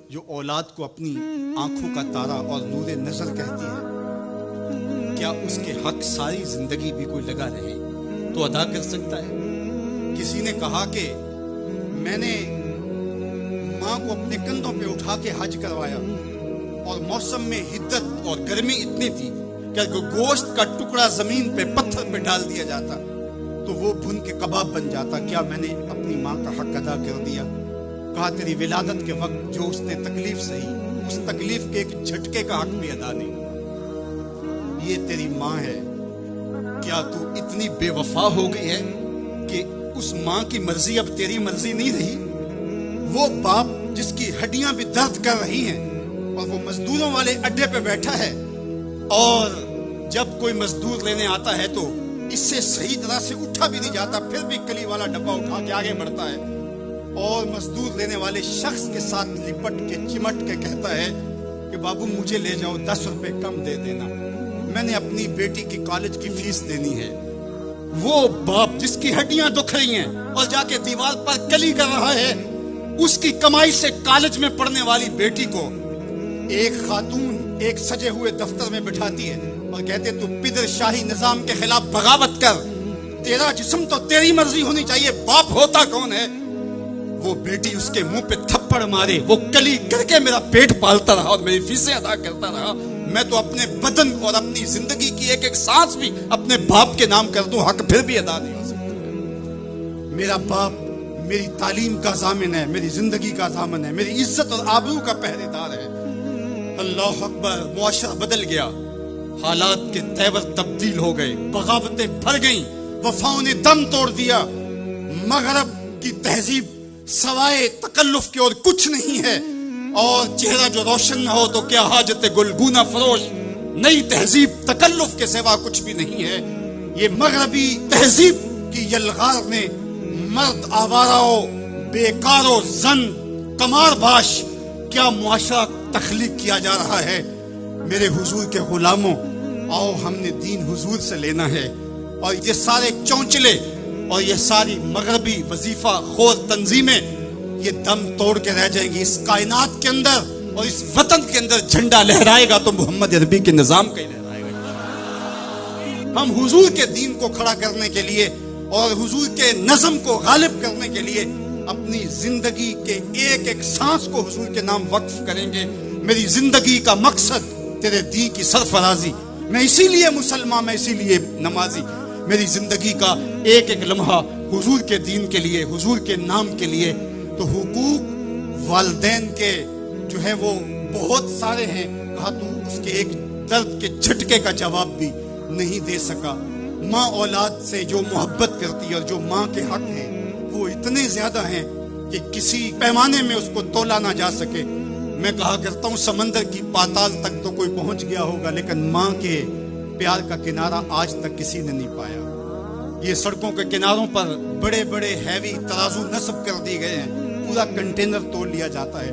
جو اولاد کو اپنی آنکھوں کا تارا اور نور نظر کہتی ہے، کیا اس کے حق ساری زندگی بھی کوئی لگا رہے تو ادا کر سکتا ہے؟ کسی نے کہا کہ میں نے ماں کو اپنے کندھوں پہ اٹھا کے حج کروایا اور موسم میں حدت اور گرمی اتنی تھی کہ اگر گوشت کا ٹکڑا زمین پہ پتھر پہ ڈال دیا جاتا تو وہ بھن کے کباب بن جاتا. کیا میں نے اپنی ماں کا حق ادا کر دیا؟ کہا تیری ولادت کے وقت جو اس نے تکلیف سہی، اس تکلیف کے ایک جھٹکے کا حق بھی ادا نہیں. یہ تیری ماں ہے. کیا تو اتنی بے وفا ہو گئی ہے کہ اس ماں کی مرضی اب تیری مرضی نہیں رہی؟ وہ باپ جس کی ہڈیاں بھی درد کر رہی ہیں اور وہ مزدوروں والے اڈے پہ بیٹھا ہے اور جب کوئی مزدور لینے آتا ہے تو اس سے صحیح طرح سے اٹھا بھی نہیں جاتا، پھر بھی کلی والا ڈبہ اٹھا کے آگے بڑھتا ہے اور مزدور لینے والے شخص کے ساتھ لپٹ کے چمٹ کے کہتا ہے کہ بابو مجھے لے جاؤ، 10 روپے کم دے دینا، میں نے اپنی بیٹی کی کالج کی فیس دینی ہے. وہ باپ جس کی ہڈیاں دکھ رہی ہیں اور جا کے دیوار پر کلی کر رہا ہے، اس کی کمائی سے کالج میں پڑھنے والی بیٹی کو ایک خاتون ایک سجے ہوئے دفتر میں بٹھاتی ہے اور کہتے تو پدر شاہی نظام کے خلاف بغاوت کر، تیرا جسم تو تیری مرضی ہونی چاہیے، باپ ہوتا کون ہے؟ وہ بیٹی اس کے منہ پہ تھپڑ مارے، وہ کلی کر کے میرا پیٹ پالتا رہا اور میری فیسیں ادا کرتا رہا، میں تو اپنے بدن اور اپنی زندگی کی ایک ایک سانس بھی اپنے باپ کے نام کر دوں، حق پھر بھی ادا نہیں ہو سکتا. میرا باپ میری تعلیم کا ضامن ہے، میری زندگی کا ضامن ہے، میری عزت اور آبرو کا پہرے دار ہے. اللہ اکبر. معاشرہ بدل گیا، حالات کے تیور تبدیل ہو گئے، بغاوتیں بھر گئیں، وفاؤں نے دم توڑ دیا. مغرب کی تہذیب سوائے تکلف کے اور کچھ نہیں ہے، اور چہرہ جو روشن نہ ہو تو کیا حاجت گلگونہ فروش. نئی تہذیب تکلف کے سوا کچھ بھی نہیں ہے. یہ مغربی تہذیب کی یلغار نے مرد آوارہ، بیکار و زن کمار باش کیا معاشرہ تخلیق کیا جا رہا ہے. میرے حضور کے غلاموں، آؤ ہم نے دین حضور سے لینا ہے، اور یہ سارے چونچلے اور یہ ساری مغربی وظیفہ خور تنظیمیں یہ دم توڑ کے رہ جائیں گی. اس کائنات کے اندر اور اس وطن کے اندر جھنڈا لہرائے گا تو محمد عربی کے نظام کا ہی لہرائے گا. ہم حضور کے دین کو کھڑا کرنے کے لیے اور حضور کے نظم کو غالب کرنے کے لیے اپنی زندگی کے ایک ایک سانس کو حضور کے نام وقف کریں گے. میری زندگی کا مقصد تیرے دین کی سرفرازی، میں اسی لیے مسلمان، میں اسی لیے نمازی. میری زندگی کا ایک ایک لمحہ حضور کے دین کے لیے، حضور کے نام کے لیے. تو حقوق والدین کے جو ہے وہ بہت سارے ہیں. کہا تو اس کے ایک درد کے جھٹکے کا جواب بھی نہیں دے سکا. ماں اولاد سے جو محبت کرتی ہے اور جو ماں کے حق ہیں وہ اتنے زیادہ ہیں کہ کسی پیمانے میں اس کو تولا نہ جا سکے. میں کہا کرتا ہوں سمندر کی پاتال تک تو کوئی پہنچ گیا ہوگا، لیکن ماں کے پیار کا کنارہ آج تک کسی نے نہیں پایا. یہ سڑکوں کے کناروں پر بڑے بڑے ہیوی ترازو نصب کر دیے گئے ہیں، پورا کنٹینر توڑ لیا جاتا ہے،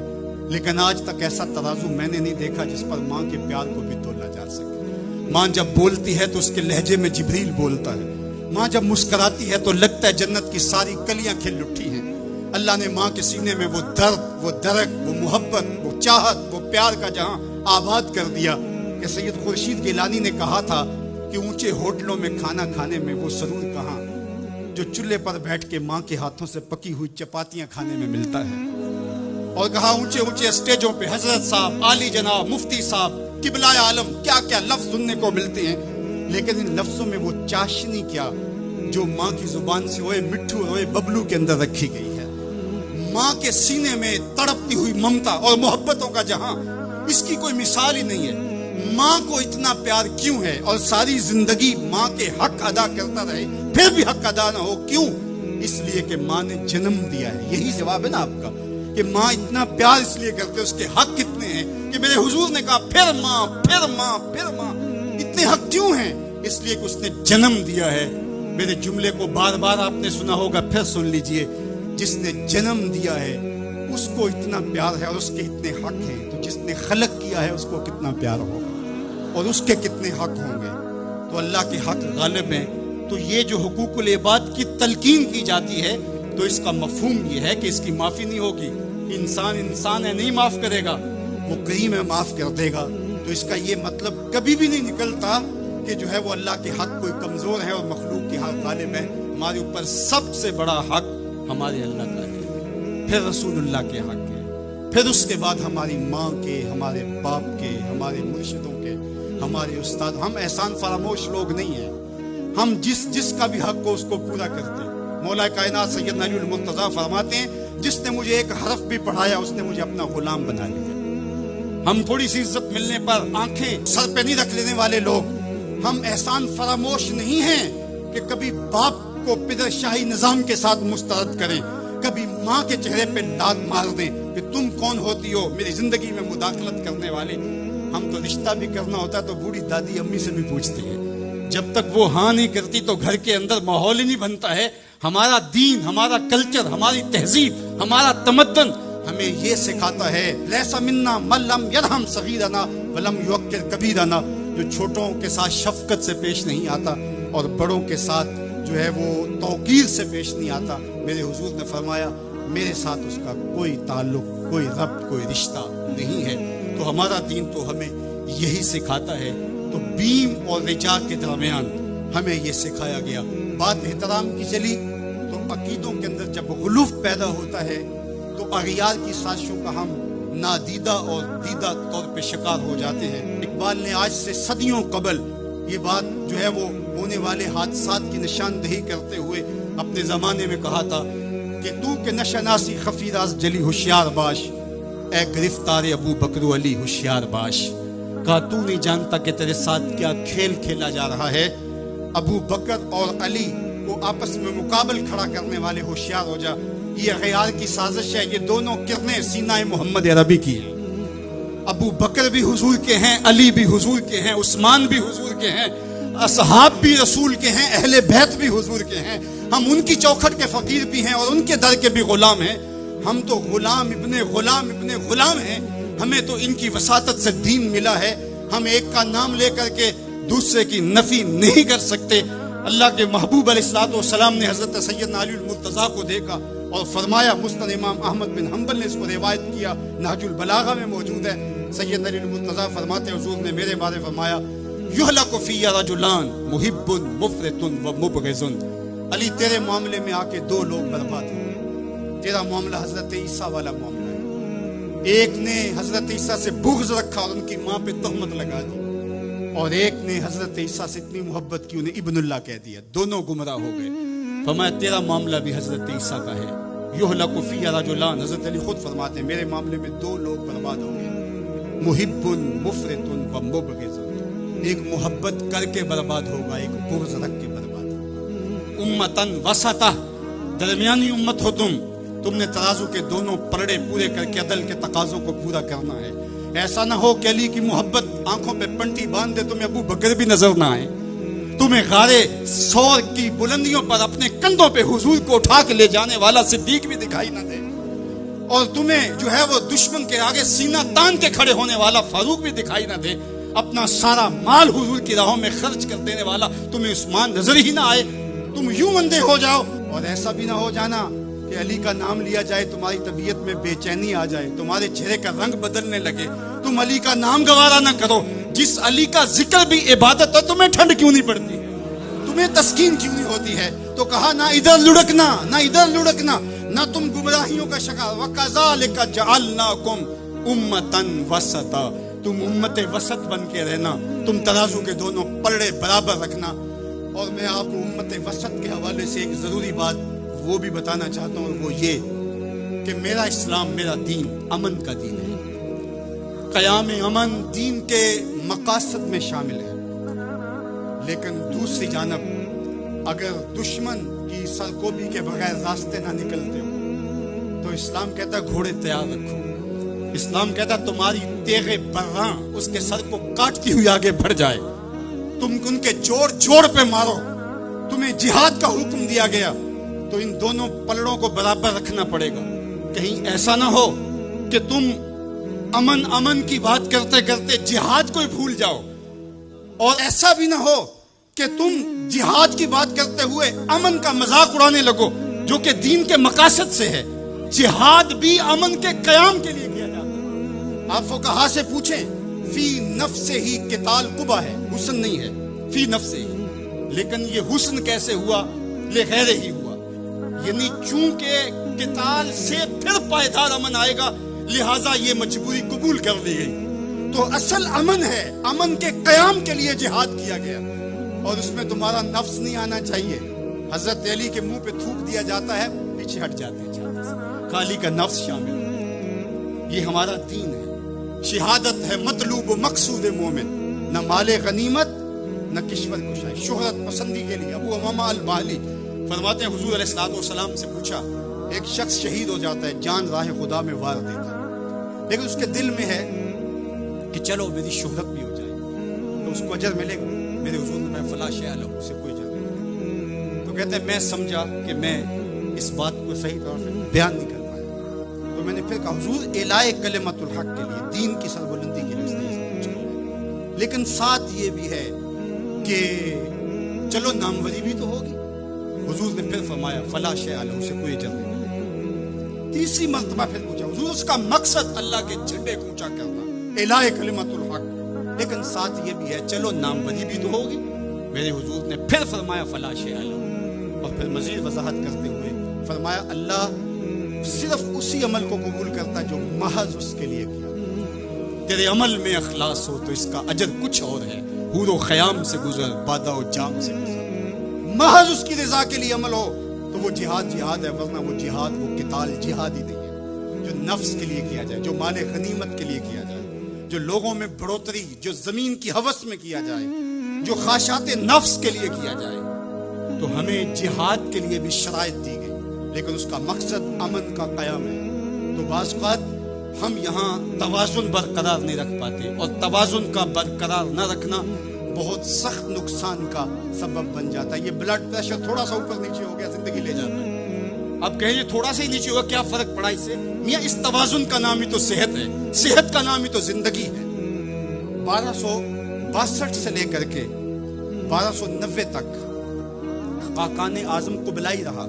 لیکن آج تک ایسا ترازو میں نے نہیں دیکھا جس پر ماں کے پیار کو بھی تولا جا سکے۔ ماں جب بولتی ہے تو اس کے لہجے میں جبریل بولتا ہے، ماں جب مسکراتی ہے تو لگتا ہے جنت کی ساری کلیاں کھل اٹھی ہیں۔ اللہ نے ماں کے سینے میں وہ درد، وہ درک، وہ محبت، وہ چاہت، وہ پیار کا جہاں آباد کر دیا کہ سید خورشید گیلانی نے کہا تھا کہ اونچے ہوٹلوں میں کھانا کھانے میں وہ سرور کہاں جو چولہے پر بیٹھ کے ماں کے ہاتھوں سے پکی ہوئی چپاتیاں کھانے میں ملتا ہے۔ اور کہا اونچے اونچے اسٹیجوں پہ حضرت صاحب، عالی جناب، مفتی صاحب، قبلہ عالم، کیا کیا لفظ سننے کو ملتے ہیں، لیکن ان لفظوں میں وہ چاشنی کیا جو ماں کی زبان سے ہوئے مٹھو ہوئے ببلو کے اندر رکھی گئی ہے۔ ماں کے سینے میں تڑپتی ہوئی ممتا اور محبتوں کا جہاں، اس کی کوئی مثال ہی نہیں ہے۔ ماں کو اتنا پیار کیوں ہے اور ساری زندگی ماں کے حق ادا کرتا رہے پھر بھی حق ادا نہ ہو، کیوں؟ اس لیے کہ ماں نے جنم دیا ہے۔ یہی جواب ہے نا آپ کا کہ ماں اتنا پیار اس لیے کرتے، اس کے حق کتنے ہیں کہ میرے حضور نے کہا پھر ماں، پھر ماں، پھر ماں۔ اتنے حق کیوں ہیں؟ اس لیے کہ اس نے جنم دیا ہے۔ میرے جملے کو بار بار آپ نے سنا ہوگا، پھر سن لیجئے، جس نے جنم دیا ہے اس کو اتنا پیار ہے اور اس کے اتنے حق ہیں، تو جس نے خلق کیا ہے اس کو کتنا پیار ہوگا اور اس کے کتنے حق ہوں گے۔ تو اللہ کے حق غالب ہیں۔ تو یہ جو حقوق العباد کی تلقین کی جاتی ہے تو اس کا مفہوم یہ ہے کہ اس کی معافی نہیں ہوگی۔ انسان ہے، نہیں معاف کرے گا، وہ کریم ہے، معاف کر دے گا۔ تو اس کا یہ مطلب کبھی بھی نہیں نکلتا کہ جو ہے وہ اللہ کے حق کوئی کمزور ہے اور مخلوق کے حق غالب ہے۔ ہمارے اوپر سب سے بڑا حق ہمارے اللہ کا ہے، پھر رسول اللہ کے حق ہے، پھر اس کے بعد ہماری ماں کے، ہمارے باپ کے، ہمارے مرشدوں کے، ہمارے استاد۔ ہم احسان فراموش لوگ نہیں ہیں، ہم جس کا بھی حق ہو اس کو پورا کرتے ہیں۔ مولا کائنات سیدنا علی المرتضیٰ فرماتے ہیں جس نے مجھے ایک حرف بھی پڑھایا اس نے مجھے اپنا غلام بنا لیا۔ ہم تھوڑی سی عزت ملنے پر آنکھیں سر پہ نہیں رکھ لینے والے لوگ، ہم احسان فراموش نہیں ہیں کہ کبھی باپ کو پدر شاہی نظام کے ساتھ مسترد کریں، کبھی ماں کے چہرے پہ لات مار دیں کہ تم کون ہوتی ہو میری زندگی میں مداخلت کرنے والے۔ ہم تو رشتہ بھی کرنا ہوتا ہے تو بوڑھی دادی امی سے بھی پوچھتے ہیں، جب تک وہ ہاں نہیں کرتی تو گھر کے اندر ماحول ہی نہیں بنتا ہے۔ ہمارا دین، ہمارا کلچر، ہماری تہذیب، ہمارا تمدن ہمیں یہ سکھاتا ہے لیسا منا من لم یرحم صغیرنا ولم یوقر کبیرنا، جو چھوٹوں کے ساتھ شفقت سے پیش نہیں آتا اور بڑوں کے ساتھ جو ہے وہ توقیر سے پیش نہیں آتا۔ میرے حضور نے فرمایا میرے ساتھ اس کا کوئی تعلق، کوئی ربط، کوئی رشتہ نہیں ہے۔ تو ہمارا دین تو ہمیں یہی سکھاتا ہے۔ تو بیم اور رجا کے درمیان ہمیں یہ سکھایا گیا۔ بات احترام کی چلی تو عقیدوں کے اندر جب غلوف پیدا ہوتا ہے تو اغیار کی سازشوں کا ہم نادیدہ اور دیدہ طور پہ شکار ہو جاتے ہیں۔ اقبال نے آج سے صدیوں قبل یہ بات جو ہے وہ ہونے والے حادثات کی نشاندہی کرتے ہوئے اپنے زمانے میں کہا تھا کہ تو کہ نشناسی خفی راز جلی ہوشیار باش، اے گرفتار ابو بکر و علی ہوشیار باش۔ کہا تو نہیں جانتا کہ تیرے ساتھ کیا کھیل کھیلا جا رہا ہے، ابو بکر اور علی کو آپس میں مقابل کھڑا کرنے والے ہوشیار ہو جا۔ یہ غیار کی سازش ہے، یہ دونوں کرنیں سینہ محمد عربی کی ہیں۔ ابو بکر بھی حضور کے ہیں، علی بھی حضور کے ہیں، عثمان بھی حضور کے ہیں، اصحاب بھی رسول کے ہیں، اہل بیت بھی حضور کے ہیں۔ ہم ان کی چوکھٹ کے فقیر بھی ہیں اور ان کے در کے بھی غلام ہیں۔ ہم تو غلام ابن غلام ابن غلام ہیں۔ ہمیں تو ان کی وساطت سے دین ملا ہے۔ ہم ایک کا نام لے کر کے دوسرے کی نفی نہیں کر سکتے۔ اللہ کے محبوب علیہ الصلوۃ والسلام نے حضرت سیدنا علی المرتضیٰ کو دیکھا اور فرمایا، مسند امام احمد بن حنبل نے اس کو روایت کیا، نہج البلاغہ میں موجود ہے۔ سیدنا علی المرتضیٰ فرماتے حضور نے میرے بارے فرمایا، یہلک فی رجلان محب مفرط و مبغض۔ علی تیرے معاملے میں آ کے دو لوگ برباد ہوئے۔ تیرا معاملہ حضرت عیسیٰ والا معاملہ ہے۔ ایک نے حضرت عیسیٰ سے بغض رکھا اور ان کی ماں پہ تہمت لگا دی، اور ایک نے حضرت عیسیٰ سے اتنی محبت کی انہیں ابن اللہ کہہ دیا۔ دونوں گمراہ ہو گئے۔ فرمایا تیرا معاملہ بھی حضرت عیسیٰ کا ہے۔ یہلک فی رجلان، حضرت علی خود فرماتے ہیں میرے معاملے میں دو لوگ برباد ہو گئے، محب مفرط و مبغض۔ ایک محبت کر کے برباد ہوگا، ایک بغض رکھ کے برباد ہوگا۔ امتن وسطہ، درمیانی امت ہو تم نے ترازو کے دونوں پلڑے پورے کر کے عدل کے تقاضوں کو پورا کرنا ہے۔ ایسا نہ ہو کہ علی کی محبت آنکھوں پہ پنٹی باندھ دے، تمہیں ابو بکر بھی نظر نہ آئے، تمہیں غارے سور کی بلندیوں پر اپنے کندھوں پہ حضور کو اٹھا کے لے جانے والا صدیق بھی دکھائی نہ دے، اور تمہیں جو ہے وہ دشمن کے آگے سینہ تان کے کھڑے ہونے والا فاروق بھی دکھائی نہ دے، اپنا سارا مال حضور کی راہوں میں خرچ کر دینے والا تمہیں عثمان نظر ہی نہ آئے، تم یوں اندھے ہو جاؤ، اور ایسا بھی نہ ہو جانا کہ علی کا نام لیا جائے تمہاری طبیعت میں بے چینی آ جائے، تمہارے چہرے کا رنگ بدلنے لگے، تم علی کا نام گوارا نہ کرو۔ جس علی کا ذکر بھی عبادت ہے، تمہیں ٹھنڈ کیوں نہیں پڑتی ہے، تمہیں تسکین کیوں نہیں ہوتی ہے؟ تو کہا نہ ادھر لڑکنا نہ ادھر لڑکنا، نہ تم گمراہیوں کا شکار، وَكَذَلِكَ جَعَلْنَاكُمْ أُمَّةً وَسَطًا، تم امت وسط بن کے رہنا، تم ترازو کے دونوں پلڑے برابر رکھنا۔ اور میں آپ کو امت وسط کے حوالے سے ایک ضروری بات وہ بھی بتانا چاہتا ہوں، وہ یہ کہ میرا اسلام، میرا دین امن کا دین ہے، قیام امن دین کے مقاصد میں شامل ہے، لیکن دوسری جانب اگر دشمن کی سرکوبی کے بغیر راستے نہ نکلتے ہو تو اسلام کہتا ہے گھوڑے تیار رکھو، اسلام کہتا ہے تمہاری تیغ براں اس کے سر کو کاٹتی ہوئی آگے بڑھ جائے، تم ان کے جوڑ جوڑ پہ مارو، تمہیں جہاد کا حکم دیا گیا تو ان دونوں پلڑوں کو برابر رکھنا پڑے گا۔ کہیں ایسا نہ ہو کہ تم امن امن کی بات کرتے کرتے جہاد کو ہی بھول جاؤ، اور ایسا بھی نہ ہو کہ تم جہاد کی بات کرتے ہوئے امن کا مذاق اڑانے لگو جو کہ دین کے مقاصد سے ہے۔ جہاد بھی امن کے قیام کے لیے کیا جاتا ہے۔ آپ فقہا سے پوچھیں، فی نفس ہی قتال قبح ہے، حسن نہیں ہے، فی نفس ہی، لیکن یہ حسن کیسے ہوا؟ لغیر ہی ہوا، یعنی چونکہ قتال سے پھر پائیدار امن آئے گا لہٰذا یہ مجبوری قبول کر لی گئی۔ تو اصل امن ہے، امن کے قیام کے لیے جہاد کیا گیا، اور اس میں تمہارا نفس نہیں آنا چاہیے۔ حضرت علی کے منہ پہ تھوک دیا جاتا ہے، پیچھے ہٹ جاتے ہیں، علی کا نفس شامل ہے۔ یہ ہمارا دین ہے، شہادت ہے مطلوب و مقصود مومن، نہ مال غنیمت نہ کشور کشائی، شہرت پسندی کے لیے۔ ابو امامہ الباہلی فرماتے ہیں حضور علیہ السلام سے پوچھا، ایک شخص شہید ہو جاتا ہے، جان راہ خدا میں وار دیتا ہے، لیکن اس کے دل میں ہے کہ چلو میری شہرت بھی ہو جائے تو اس کو اجر ملے گا، میرے حضور نے فلاں شیء لہو، اسے کوئی اجر نہیں ملے۔ تو کہتے ہیں میں سمجھا کہ میں اس بات کو صحیح طور سے بیان نہیں کر پایا، تو میں نے پھر کہا حضور اعلاء کلمت الحق کے لیے، دین کی سربلندی کے لیے اس نے پوچھا، لیکن ساتھ یہ بھی ہے کہ چلو ناموری بھی تو ہوگی۔ حضور نے پھر فرمایا فلا شیء لہو، اسے کوئی اجر نہیں ملے۔ تیسری مرتبہ پھر پوچھا حضور اس کا مقصد اللہ کے جھنڈے کو اونچا کرنا، اعلاء کلمت الحق، لیکن ساتھ یہ بھی ہے چلو ناموری بھی تو ہوگی۔ میرے حضور نے پھر فرمایا فلا شیء لہو، اور پھر مزید وضاحت کرتے ہوئے فرمایا اللہ صرف اسی عمل کو قبول کرتا جو محض اس کے لیے کیا، تیرے عمل میں اخلاص ہو تو اس کا اجر کچھ اور ہے، حور و خیام سے گزر، بادہ و جام سے گزر، محض اس کی رضا کے لیے عمل ہو تو وہ جہاد جہاد ہے، ورنہ وہ جہاد، وہ قتال جہاد ہی نہیں ہے جو نفس کے لیے کیا جائے، جو مال غنیمت کے لیے کیا جائے، جو لوگوں میں بڑھوتری، جو زمین کی ہوس میں کیا جائے، جو خواہشات نفس کے لیے کیا جائے۔ تو ہمیں جہاد کے لیے بھی شرائط دی گئی، لیکن اس کا مقصد امن کا قیام ہے۔ تو بعض اوقات ہم یہاں توازن برقرار نہیں رکھ پاتے، اور توازن کا برقرار نہ رکھنا بہت سخت نقصان کا سبب بن جاتا ہے۔ یہ بلڈ پریشر تھوڑا سا اوپر نیچے ہو گیا زندگی لے جاتا ہے، اب کہیں یہ تھوڑا سا ہی نیچے ہوا کیا فرق پڑا اس سے؟ میاں اس توازن کا نام ہی تو صحت ہے، صحت کا نام ہی تو زندگی ہے۔ 1262 سے لے کر کے 1290 تک خاقان اعظم قبلائی رہا،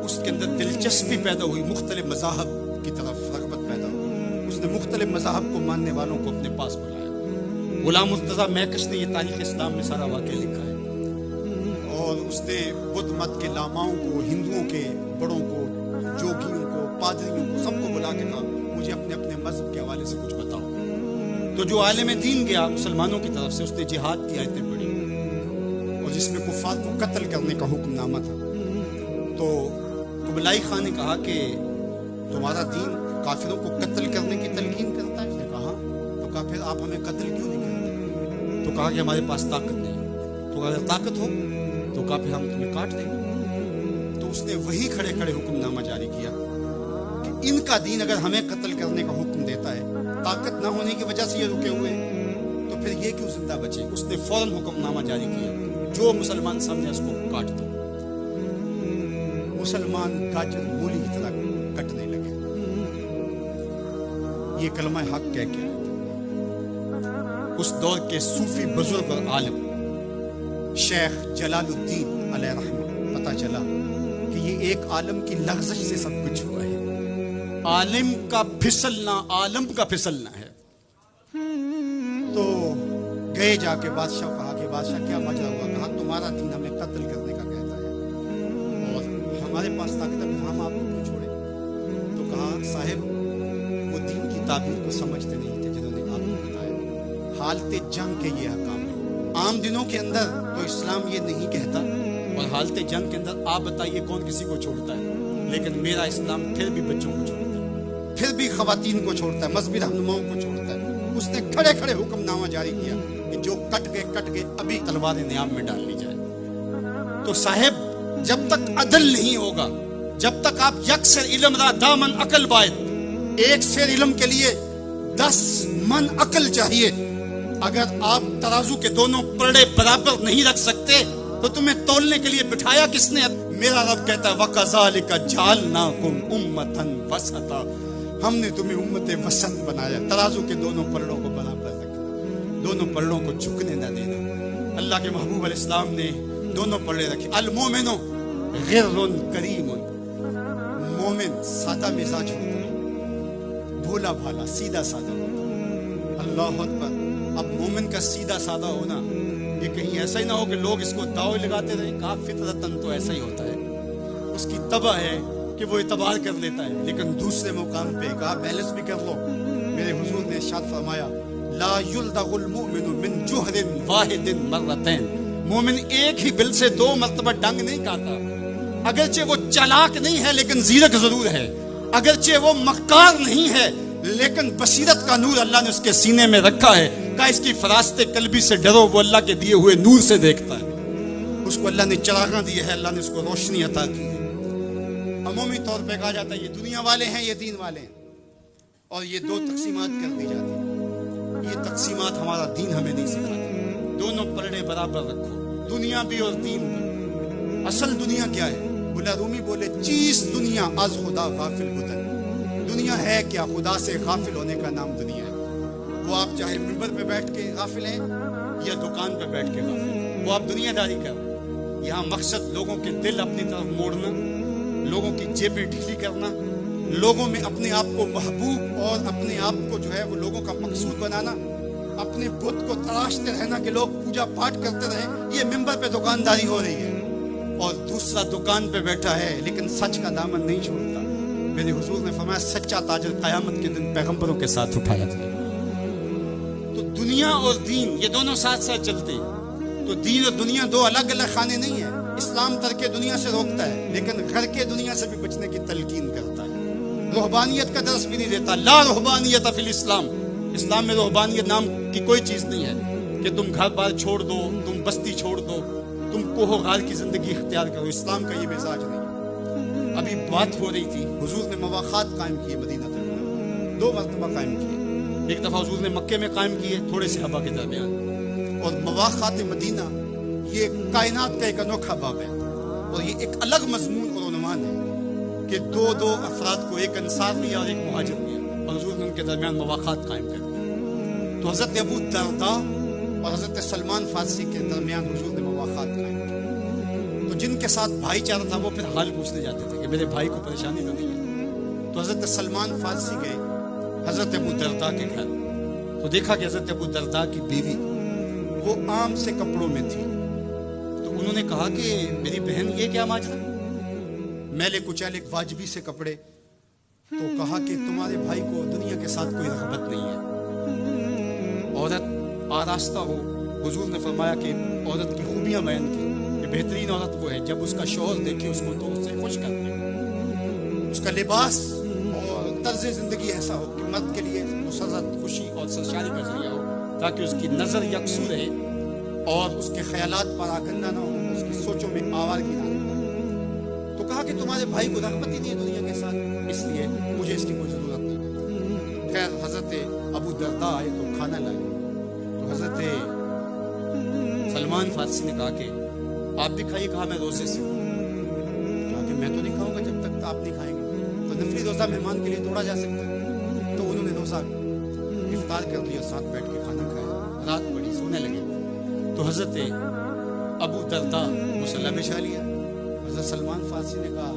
اس کے اندر دلچسپی پیدا ہوئی، مختلف مذاہب کی طرف رغبت پیدا ہوئی، اس نے مختلف مذاہب کو ماننے والوں کو اپنے پاس بلایا۔ غلام مرتضیٰ میکش نے یہ تاریخ اسلام میں سارا واقعہ لکھا ہے، اور اس نے بدھ مت کے لاماؤں کو، ہندوؤں کے بڑوں کو، جوگیوں کو، پادریوں کو، سب کو بلا کے کہا مجھے اپنے اپنے مذہب کے حوالے سے کچھ بتاؤ۔ تو جو عالم دین گیا مسلمانوں کی طرف سے، اس نے جہاد کی آیتیں پڑھی، اور جس میں کفار کو قتل کرنے کا حکم نامہ تھا۔ تو قبلائی خان نے کہا کہ تمہارا دین کافروں کو قتل کرنے کی تلقین کرتا ہے؟ اس نے کہا تو کہا پھر آپ ہمیں قتل کیوں نہیں کرتے؟ تو کہا کہ ہمارے پاس طاقت نہیں۔ تو اگر طاقت ہو تو کہا پھر ہم تمہیں کاٹ دیں گے۔ تو اس نے وہی کھڑے کھڑے حکم نامہ جاری کیا کہ ان کا دین اگر ہمیں قتل کرنے کا حکم دیتا ہے، طاقت نہ ہونے کی وجہ سے یہ رکے ہوئے، تو پھر یہ کیوں زندہ بچے؟ اس نے فوراً حکم نامہ جاری کیا جو مسلمان سمجھے اس کو کاٹ دو۔ مسلمان گاجر مولی کی طرح کٹنے لگے، یہ کلمہ حق کہہ کے اس دور کے صوفی بزرگ اور عالم شیخ جلال الدین علیہ رحمہ پتہ چلا کہ یہ ایک عالم کی لغزش سے سب کچھ ہوا ہے، عالم کا پھسلنا عالم کا پھسلنا ہے۔ تو گئے جا کے بادشاہ کو کہا کہ بادشاہ کیا ماجرا ہوا؟ کہا تمہارا دین ہمیں قتل کرنے کا کہتا ہے اور ہمارے پاس طاقت ہے، ہم آپ کو کیوں چھوڑیں؟ تو کہا صاحب وہ دین کی تعبیر کو سمجھتے نہیں تھے جنہوں نے آپ کو بتایا، حالت جنگ کے یہ احکام ہے۔ عام دنوں کے اندر تو اسلام یہ نہیں کہتا، اور حالت جنگ کے اندر آپ بتائیے کون کسی کو چھوڑتا ہے؟ لیکن میرا اسلام پھر بھی بچوں کو چھوڑتا ہے، پھر بھی خواتین کو چھوڑتا ہے، مذہبی رہنماؤں کو چھوڑتا ہے۔ اس نے کھڑے کھڑے حکم نامہ جاری کیا کہ جو کٹ گئے ابھی تلوار نیام میں ڈال لی جائے۔ تو صاحب جب تک عدل نہیں ہوگا، جب تک آپ یک سیر علم را دامن عقل باید، ایک سیر علم کے لیے 10 من عقل چاہیے، اگر آپ ترازو کے دونوں پلڑے برابر نہیں رکھ سکتے تو تمہیں تولنے کے لیے بٹھایا کس نے؟ میرا رب کہتا ہے وَكَذَلِكَ جَعَلْنَاكُمْ أُمَّةً وَسَطًا، ہم نے تمہیں امت وسط بنایا، ترازو کے دونوں پلڑوں کو برابر رکھنا، دونوں پلڑوں کو جھکنے نہ دینا۔ اللہ کے محبوب علیہ السلام نے دونوں پلڑے رکھے۔ المومن غر کریم، مومن سادہ مزاج ہوتا ہے، بھولا بھالا سیدھا سادہ ہوتا ہے۔ اللہ اکبر۔ اب مومن کا سیدھا سادہ ہونا یہ کہیں ایسا ہی نہ ہو کہ لوگ اس کو داؤ لگاتے رہے۔ کہا فطرتاً تو ایسا ہی ہوتا ہے، اس کی طبع ہے کہ وہ اعتبار کر لیتا ہے، لیکن دوسرے مقام پہ کہا بیلنس بھی کر لو۔ میرے حضور نے ارشاد فرمایا لا یلدغ المؤمن من جوہر واحد مرتين، مومن ایک ہی بل سے 2 مرتبہ ڈنگ نہیں کھاتا۔ اگرچہ وہ چالاک نہیں ہے لیکن زیرک ضرور ہے، اگرچہ وہ مکار نہیں ہے لیکن بصیرت کا نور اللہ نے اس کے سینے میں رکھا ہے۔ کہا اس کی فراست قلبی سے ڈرو، وہ اللہ کے دیے ہوئے نور سے دیکھتا ہے، اس کو اللہ نے چراغاں دی ہے، اللہ نے اس کو روشنی عطا کی ہے۔ عمومی طور پہ کہا جاتا ہے یہ دنیا والے ہیں، یہ دین والے ہیں، اور یہ 2 تقسیمات کر دی جاتی ہیں۔ یہ تقسیمات ہمارا دین ہمیں نہیں سکھاتا۔ دونوں پلڑے برابر رکھو، دنیا بھی اور دین بھی۔ اصل دنیا کیا ہے؟ مولا رومی بولے چیز دنیا از خدا غافل بدن، دنیا ہے کیا؟ خدا سے غافل ہونے کا نام دنیا ہے۔ وہ آپ چاہے منبر پہ بیٹھ کے غافل ہیں یا دکان پہ بیٹھ کے غافل ہیں، وہ آپ دنیا داری کر رہے ہیں۔ یہاں مقصد لوگوں کے دل اپنی طرف موڑنا، لوگوں کی جیبیں ڈھیلی کرنا، لوگوں میں اپنے آپ کو محبوب اور اپنے آپ کو جو ہے وہ لوگوں کا مقصود بنانا، اپنے بت کو تراشتے رہنا کہ لوگ پوجا پاٹ کرتے رہیں۔ یہ منبر پہ دکانداری ہو رہی ہے، اور دوسرا دکان پہ بیٹھا ہے لیکن سچ کا دامن نہیں چھوڑتا۔ میرے حضور نے فرمایا سچا تاجر قیامت کے دن پیغمبروں کے ساتھ اٹھایا جائے۔ تو دنیا اور دین یہ دونوں ساتھ ساتھ چلتے ہیں۔ تو دین اور دنیا 2 الگ الگ خانے نہیں ہیں۔ اسلام ترک دنیا سے روکتا ہے لیکن گھر کے دنیا سے بھی بچنے کی تلقین کرتا ہے۔ رہبانیت کا درس بھی نہیں دیتا۔ لا رہبانیت فی الاسلام، اسلام میں رہبانیت نام کی کوئی چیز نہیں ہے کہ تم گھر بار چھوڑ دو، تم بستی چھوڑ دو، تم کوہ و غار کی زندگی اختیار کرو۔ اسلام کا یہ مزاج نہیں۔ ابھی بات ہو رہی تھی، حضور نے مواخات قائم کیے مدینہ میں، 2 مرتبہ قائم کیے۔ ایک دفعہ حضور نے مکے میں قائم کیے تھوڑے سے ہبا کے درمیان، اور مواخات مدینہ یہ کائنات کا ایک انوکھا باب ہے، اور یہ ایک الگ مضمون اور عنوان ہے کہ 2 افراد کو، ایک انصار لیا اور ایک مہاجر لیا، اور حضور نے ان کے درمیان مواخات قائم کر دی۔ تو حضرت ابو درداء اور حضرت سلمان فارسی کے درمیان حضور نے مواخات قائم کی۔ تو جن کے ساتھ بھائی چارہ تھا وہ پھر حال پوچھنے جاتے تھے کہ میرے بھائی کو پریشانی تو نہیں ہے۔ تو حضرت سلمان فارسی گئے حضرت ابو درداء کے گھر، تو دیکھا کہ حضرت ابو درداء کی بیوی وہ عام سے کپڑوں میں تھی۔ تو انہوں نے کہا کہ میری بہن یہ کیا ماجرا، میلے کچیلے واجبی سے کپڑے؟ تو کہا کہ تمہارے بھائی کو دنیا کے ساتھ کوئی رغبت نہیں ہے، عورت آراستہ ہو۔ حضور نے فرمایا کہ عورت کی خوبیاں بیان کی کہ بہترین عورت وہ ہے جب اس کا شوہر دیکھے اس کو تو اس سے خوش کر دے، اس کا لباس اور طرز زندگی ایسا ہو کہ مرد کے لیے مسرت، خوشی اور سرشاری کا ذریعہ ہو، تاکہ اس کی نظر یکسو رہے اور اس کے خیالات پراگندہ نہ ہو، اس کی سوچوں میں آوارگی نہ رہے۔ تو کہا کہ تمہارے بھائی کو رغبت ہی نہیں ہے دنیا کے ساتھ، اس لیے مجھے اس کی کوئی ضرورت نہیں۔ خیر حضرت ابو درداء آئے تو کھانا لائے، تو حضرت سلمان فارسی نے کہا کہ آپ بھی کھائیے۔ کہا میں روزے سے ہوں۔ کہا کہ میں تو نہیں کھاؤں گا جب تک آپ نہیں کھائیں گے۔ تو نفلی روزہ مہمان کے لیے توڑا جا سکتا ہے، تو انہوں نے روزہ حمزہ افطار کر لیا، ساتھ بیٹھ کے کھانا کھایا، رات پڑی، سونے لگے تو حضرت ابو درداء مصلی بچھا لیا. حضرت سلمان فارسی نے کہا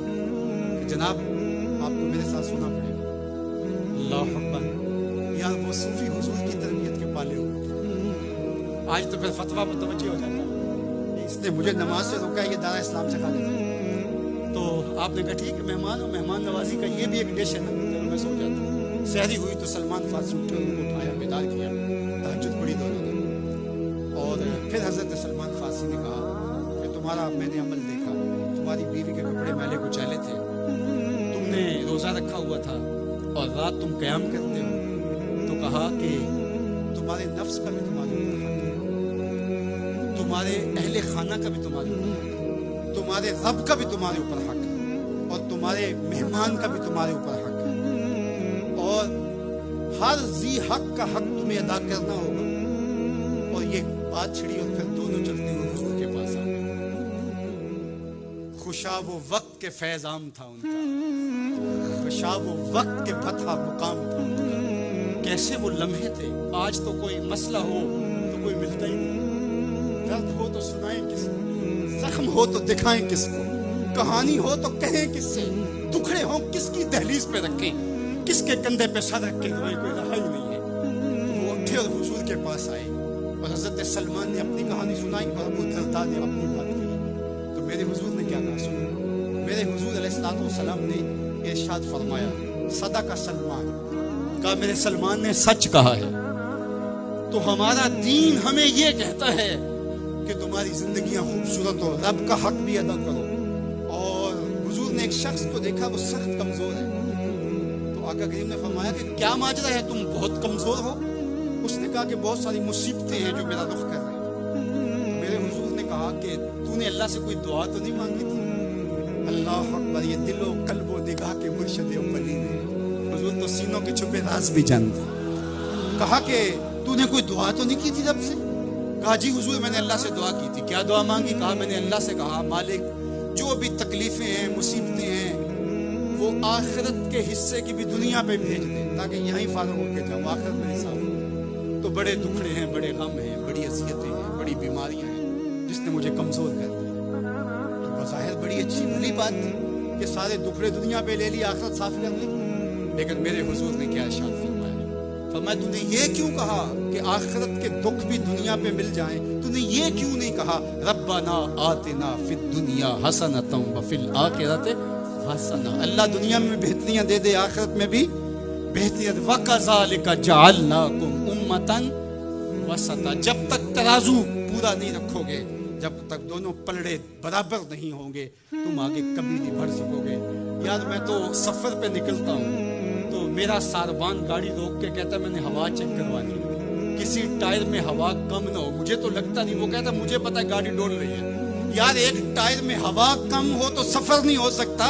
کہ جناب آپ کو میرے ساتھ سونا پڑے گا. اللہ اکبر. یار وہ صوفی حضور کی تربیت کے پالے ہوئے، آج تو پھر فتویٰ متوجہ ہو جاتا ہے. اس نے مجھے نماز سے روکا ہے، یہ دارا اسلام سے خارج ہے. تو آپ نے کہا ٹھیک ہے، مہمان ہو، مہمان نوازی کا یہ بھی ایک ڈش ہے نا. میں سو جاتا ہوں. سحری ہوئی تو سلمان فارسی اٹھا، ان کو اٹھایا، بیدار کیا، تہجد پڑھی دونوں نے. اور پھر حضرت سلمان فارسی نے کہا کہ تمہارا میں نے عمل دیکھا، تمہاری بیوی کے کپڑے میلے کچیلے تھے، تم نے روزہ رکھا ہوا تھا اور رات تم قیام کرتے ہو. تو کہا کہ تمہارے نفس کا بھی تمہارے اوپر حق ہے، تمہارے اہل خانہ کا بھی تمہارے اوپر حق ہے، تمہارے رب کا بھی تمہارے اوپر حق ہے، اور تمہارے مہمان کا بھی تمہارے اوپر حق ہے، اور ہر ذی حق کا حق تمہیں ادا کرنا ہوگا. اور یہ بات چھڑی اور پھر دونوں چلتے ہوئے حضور کے پاس آ گئے. خوشا وہ وقت کے فیض عام تھا ان کا، خوشا وہ وقت کے فتح مقام تھا ان کا. کیسے وہ لمحے تھے. آج تو کوئی مسئلہ ہو تو کوئی ملتا ہی نہیں، درد ہو تو سنائیں کس کو، زخم ہو تو دکھائیں کس کو، کہانی ہو تو کہیں کس سے، ٹکڑے ہوں کس کی دہلیز پہ رکھیں، کس کے کندھے پہ سر رکھ کے روئیں، کوئی رہا ہی نہیں ہے. تو وہ اٹھے اور حضور کے پاس آئے اور حضرت سلمان نے اپنی کہانی سنائی اور ابو درداء نے اپنی بات کہی. تو میرے حضور نے کیا کہا سنا. میرے حضور علیہ الصلوۃ والسلام نے ارشاد فرمایا صدق سلمان. کہا میرے سلمان نے سچ کہا ہے. تو ہمارا دین ہمیں یہ کہتا ہے کہ تمہاری زندگیاں خوبصورت ہو، رب کا حق بھی ادا کرو. اور حضور نے ایک شخص کو دیکھا وہ سخت کمزور ہے. تو آقا کریم نے فرمایا کہ کیا ماجرا ہے، تم بہت کمزور ہو. اس نے کہا کہ بہت ساری مصیبتیں ہیں جو میرا رخ کر رہی ہیں. میرے حضور نے کہا کہ تو نے اللہ سے کوئی دعا تو نہیں مانگی تھی. اللہ اکبر. یہ دل و قلب و نگاہ کے مرشد اولی نے، حضور تو سینوں کے چھپے راز بھی جانتے. کہا کہ تو نے کوئی دعا تو نہیں کی تھی رب سے. کہا جی حضور میں نے اللہ سے دعا کی تھی. کیا دعا مانگی؟ کہا میں نے اللہ سے کہا مالک جو بھی تکلیفیں ہیں مصیبتیں ہیں وہ آخرت کے حصے کی بھی دنیا پہ بھیج دے تاکہ یہیں فارغ ہو کے جاؤں، آخرت میں حساب ہو. تو بڑے دکھڑے ہیں، بڑے غم ہیں، بڑی اذیتیں ہیں، بڑی بیماریاں ہیں جس نے مجھے کمزور کر دیا. تو بظاہر بڑی اچھی بھلی بات تھی کہ سارے دکھڑے دنیا پہ لے لی، آخرت صاف کر لی. لیکن میرے حضور نے کیا ارشاد فرمایا؟ فرمایا تو نے یہ کیوں کہا کہ آخرت کے دکھ بھی دنیا پہ مل جائیں؟ تو نے یہ کیوں نہیں کہا ربنا آتنا فی الدنیا حسنۃ وفی الآخرۃ حسنہ. اللہ دنیا میں بہتریاں دے دے، آخرت میں بھی بہتریاں. وَكَذَلِكَ جَعَلْنَاكُمْ أُمَّةً وَسَطًا. جب تک ترازو پورا نہیں رکھو گے، جب تک دونوں پلڑے برابر نہیں ہوں گے، تم آگے کبھی نہیں بڑھ سکو گے. یار میں تو سفر پہ نکلتا ہوں تو میرا ساربان گاڑی روک کے کہتا ہے میں نے ہوا چیک کروانی ہے، کسی ٹائر میں ہوا کم نہ ہو. مجھے تو لگتا نہیں، وہ کہتا مجھے پتا ہے گاڑی ڈول رہی ہے. یار ایک ٹائر میں ہوا کم ہو تو سفر نہیں ہو سکتا،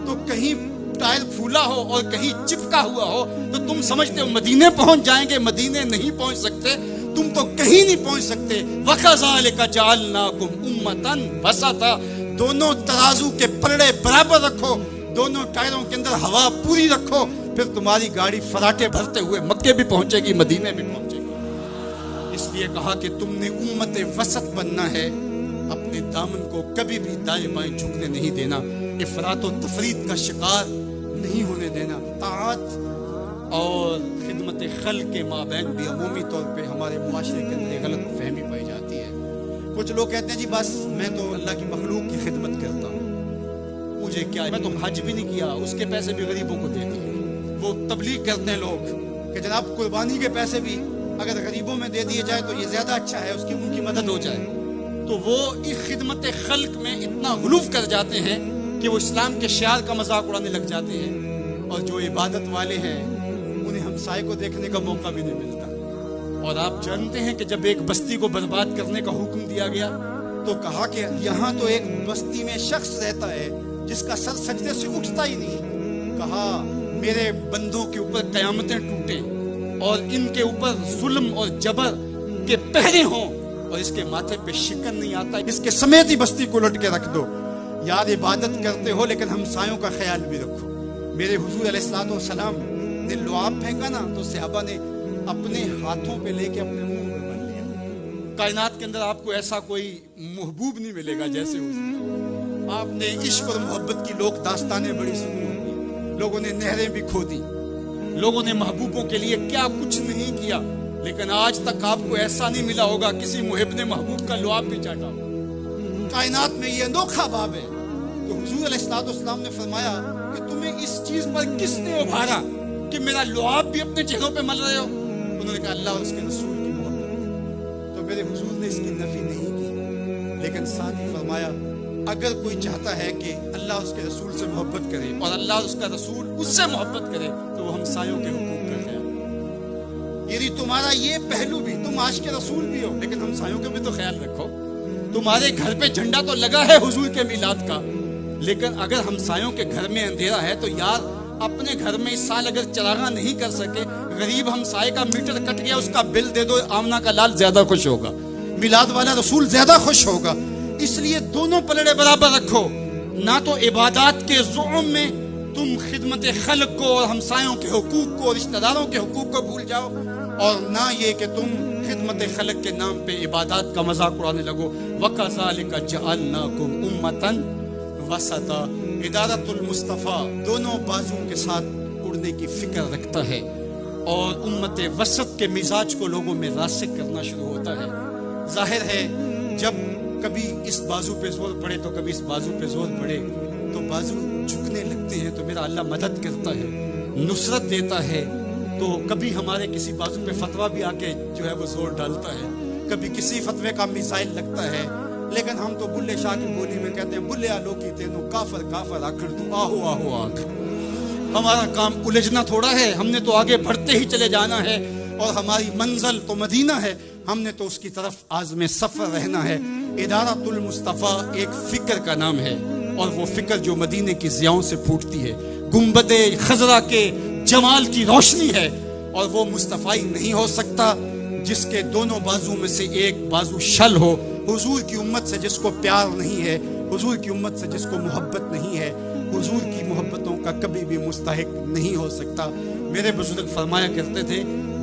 تو کہیں ٹائر پھولا ہو اور کہیں چپکا ہوا ہو تو تم سمجھتے ہو مدینے پہنچ جائیں گے. مدینے نہیں پہنچ سکتے، تم تو کہیں نہیں پہنچ سکتے. وَكَذَلِكَ جَعَلْنَاكُمْ أُمَّةً وَسَطًا. دونوں ترازو کے پلڑے برابر رکھو، دونوں ٹائروں کے اندر ہوا پوری رکھو، پھر تمہاری گاڑی فراٹے بھرتے ہوئے مکے بھی پہنچے گی، مدینے بھی پہنچے گی. اس لیے کہا کہ تم نے امت وسط بننا ہے. اپنے دامن کو کبھی بھی دائیں بائیں جھکنے نہیں دینا، افراط و تفرید کا شکار نہیں ہونے دینا. طاعت اور خدمت خلق کے مابین بھی عمومی طور پہ ہمارے معاشرے کے اندر غلط فہمی پائی جاتی ہے. کچھ لوگ کہتے ہیں جی بس میں تو اللہ کی مخلوق کی خدمت کرتا ہوں، مجھے کیا، میں تو حج بھی نہیں کیا، اس کے پیسے بھی غریبوں کو دے دیے. وہ تبلیغ کرتے ہیں لوگ کہ جناب قربانی کے پیسے بھی اگر غریبوں میں دے دیے جائے تو یہ زیادہ اچھا ہے، اس کی ان کی مدد ہو جائے. تو وہ اس خدمت خلق میں اتنا غلوف کر جاتے ہیں کہ وہ اسلام کے شعار کا مذاق اڑانے لگ جاتے ہیں. اور جو عبادت والے ہیں انہیں ہمسائے کو دیکھنے کا موقع بھی نہیں ملتا. اور آپ جانتے ہیں کہ جب ایک بستی کو برباد کرنے کا حکم دیا گیا تو کہا کہ یہاں تو ایک بستی میں شخص رہتا ہے جس کا سر سجدے سے اٹھتا ہی نہیں. کہا میرے بندوں کے اوپر قیامتیں ٹوٹیں اور ان کے اوپر ظلم اور جبر کے پہرے ہوں اور اس کے ماتھے پہ شکن نہیں آتا، اس کے سمیت ہی بستی کو لٹ کے رکھ دو. یار عبادت کرتے ہو لیکن ہمسایوں کا خیال بھی رکھو. میرے حضور علیہ الصلوۃ والسلام نے لعاب پھینکا نا تو صحابہ نے اپنے ہاتھوں پہ لے کے اپنے منہ میں بن لیا۔ کائنات کے اندر آپ کو ایسا کوئی محبوب نہیں ملے گا جیسے حضور۔ آپ نے عشق اور محبت کی لوک داستانیں بڑی سنی ہوں گی، لوگوں نے نہریں بھی کھودی، لوگوں نے محبوبوں کے لیے کیا کچھ نہیں کیا، لیکن آج تک آپ کو ایسا نہیں ملا ہوگا کسی محب نے محبوب کا لعاب بھی چاٹا۔ کائنات میں یہ انوکھا باب ہے۔ تو حضور علیہ السلام نے فرمایا کہ تمہیں اس چیز پر کس نے ابھارا کہ میرا لعاب بھی اپنے چہروں پہ مل رہے ہو؟ انہوں نے کہا اللہ اور اس کے رسول کی محبت۔ تو میرے حضور نے اس کی نفی نہیں کی، لیکن ساتھ ہی فرمایا اگر کوئی چاہتا ہے کہ اللہ اس کے رسول سے محبت کرے اور اللہ اور اس کا رسول اس سے محبت کرے تو وہ ہمسایوں کے حقوق کا خیال۔ یعنی تمہارا یہ پہلو بھی، تم عاشق رسول بھی ہو لیکن ہمسایوں کا بھی تو خیال رکھو۔ تمہارے گھر پہ جھنڈا تو لگا ہے حضور کے میلاد کا، لیکن اگر ہمسایوں کے گھر میں اندھیرا ہے تو یار اپنے گھر میں اس سال اگر چراغاں نہیں کر سکے، غریب ہمسائے کا میٹر کٹ گیا اس کا بل دے دو، آمنہ کا لال زیادہ خوش ہوگا، میلاد والا رسول زیادہ خوش ہوگا۔ اس لیے دونوں پلڑے برابر رکھو، نہ تو عبادات کے زعم میں تم خدمت خلق کو اور ہمسایوں کے حقوق کو، رشتہ داروں کے حقوق کو بھول جاؤ، اور نہ یہ کہ تم خدمت خلق کے نام پہ عبادات کا مذاق اڑانے لگو۔ وَكَذَلِكَ جَعَلْنَاكُمْ أُمَّةً وَسَطًا۔ ادارت المصطفیٰ دونوں بازوں کے ساتھ اڑنے کی فکر رکھتا ہے، اور امت وسط کے مزاج کو لوگوں میں راسخ کرنا شروع ہوتا ہے۔ ظاہر ہے جب کبھی اس بازو پہ زور پڑے تو کبھی اس بازو پہ زور پڑے تو بازو جھکنے لگتے ہیں، تو میرا اللہ مدد کرتا ہے، نصرت دیتا ہے۔ تو کبھی ہمارے کسی بازو پہ فتویٰ بھی آ کے جو ہے وہ زور ڈالتا ہے، کبھی کسی فتوے کا میزائل لگتا ہے، لیکن ہم تو بلے شاہ کی بولی میں کہتے ہیں بلے آلو کی تینوں کافر کافر آکھڑ تو آہو آہو آکھ۔ ہمارا کام الجھنا تھوڑا ہے، ہم نے تو آگے بڑھتے ہی چلے جانا ہے، اور ہماری منزل تو مدینہ ہے، ہم نے تو اس کی طرف عازم سفر رہنا ہے۔ ادارت المصطفیٰ ایک فکر کا نام ہے، اور وہ فکر جو مدینے کی ضیاؤں سے پھوٹتی ہے، گنبد خضرا کے جمال کی روشنی ہے، اور وہ مصطفی نہیں ہو سکتا جس کے دونوں بازو میں سے ایک بازو شل ہو۔ حضور کی امت سے جس کو پیار نہیں ہے، حضور کی امت سے جس کو محبت نہیں ہے، حضور کی محبتوں کا کبھی بھی مستحق نہیں ہو سکتا۔ میرے بزرگ فرمایا کرتے تھے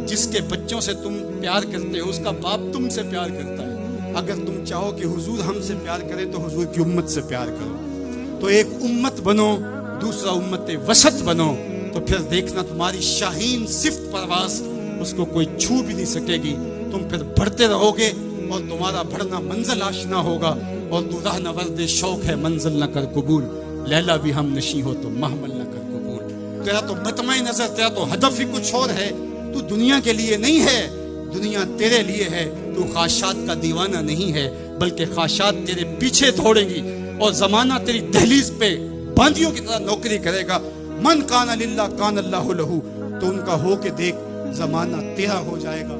جس کے بچوں سے تم پیار کرتے ہو اس کا باپ تم سے پیار کرتا ہے۔ اگر تم چاہو کہ حضور ہم سے پیار کرے تو حضور کی امت سے پیار کرو۔ تو ایک امت بنو، دوسرا امت وسط بنو، تو پھر دیکھنا تمہاری شاہین صفت پرواز اس کو کوئی چھو بھی نہیں سکے گی۔ تم پھر بڑھتے رہو گے اور تمہارا بڑھنا منزل آشنا ہوگا، اور تو راہ نورد شوق ہے منزل نہ کر قبول، لیلا بھی ہم نشیں ہو تو محمل نہ کر قبول۔ تیرا تو مطمع نظر، تیرا تو ہدف ہی کچھ اور ہے، تو دنیا کے لیے نہیں ہے، دنیا تیرے لیے ہے۔ تو خواہشات کا دیوانہ نہیں ہے، بلکہ خواہشات تیرے پیچھے دوڑیں گی، اور زمانہ تیری دہلیز پہ باندیوں کی طرح نوکری کرے گا۔ من کان للہ کان اللہ لہو، تو ان کا ہو کے دیکھ، زمانہ تیرا ہو جائے گا۔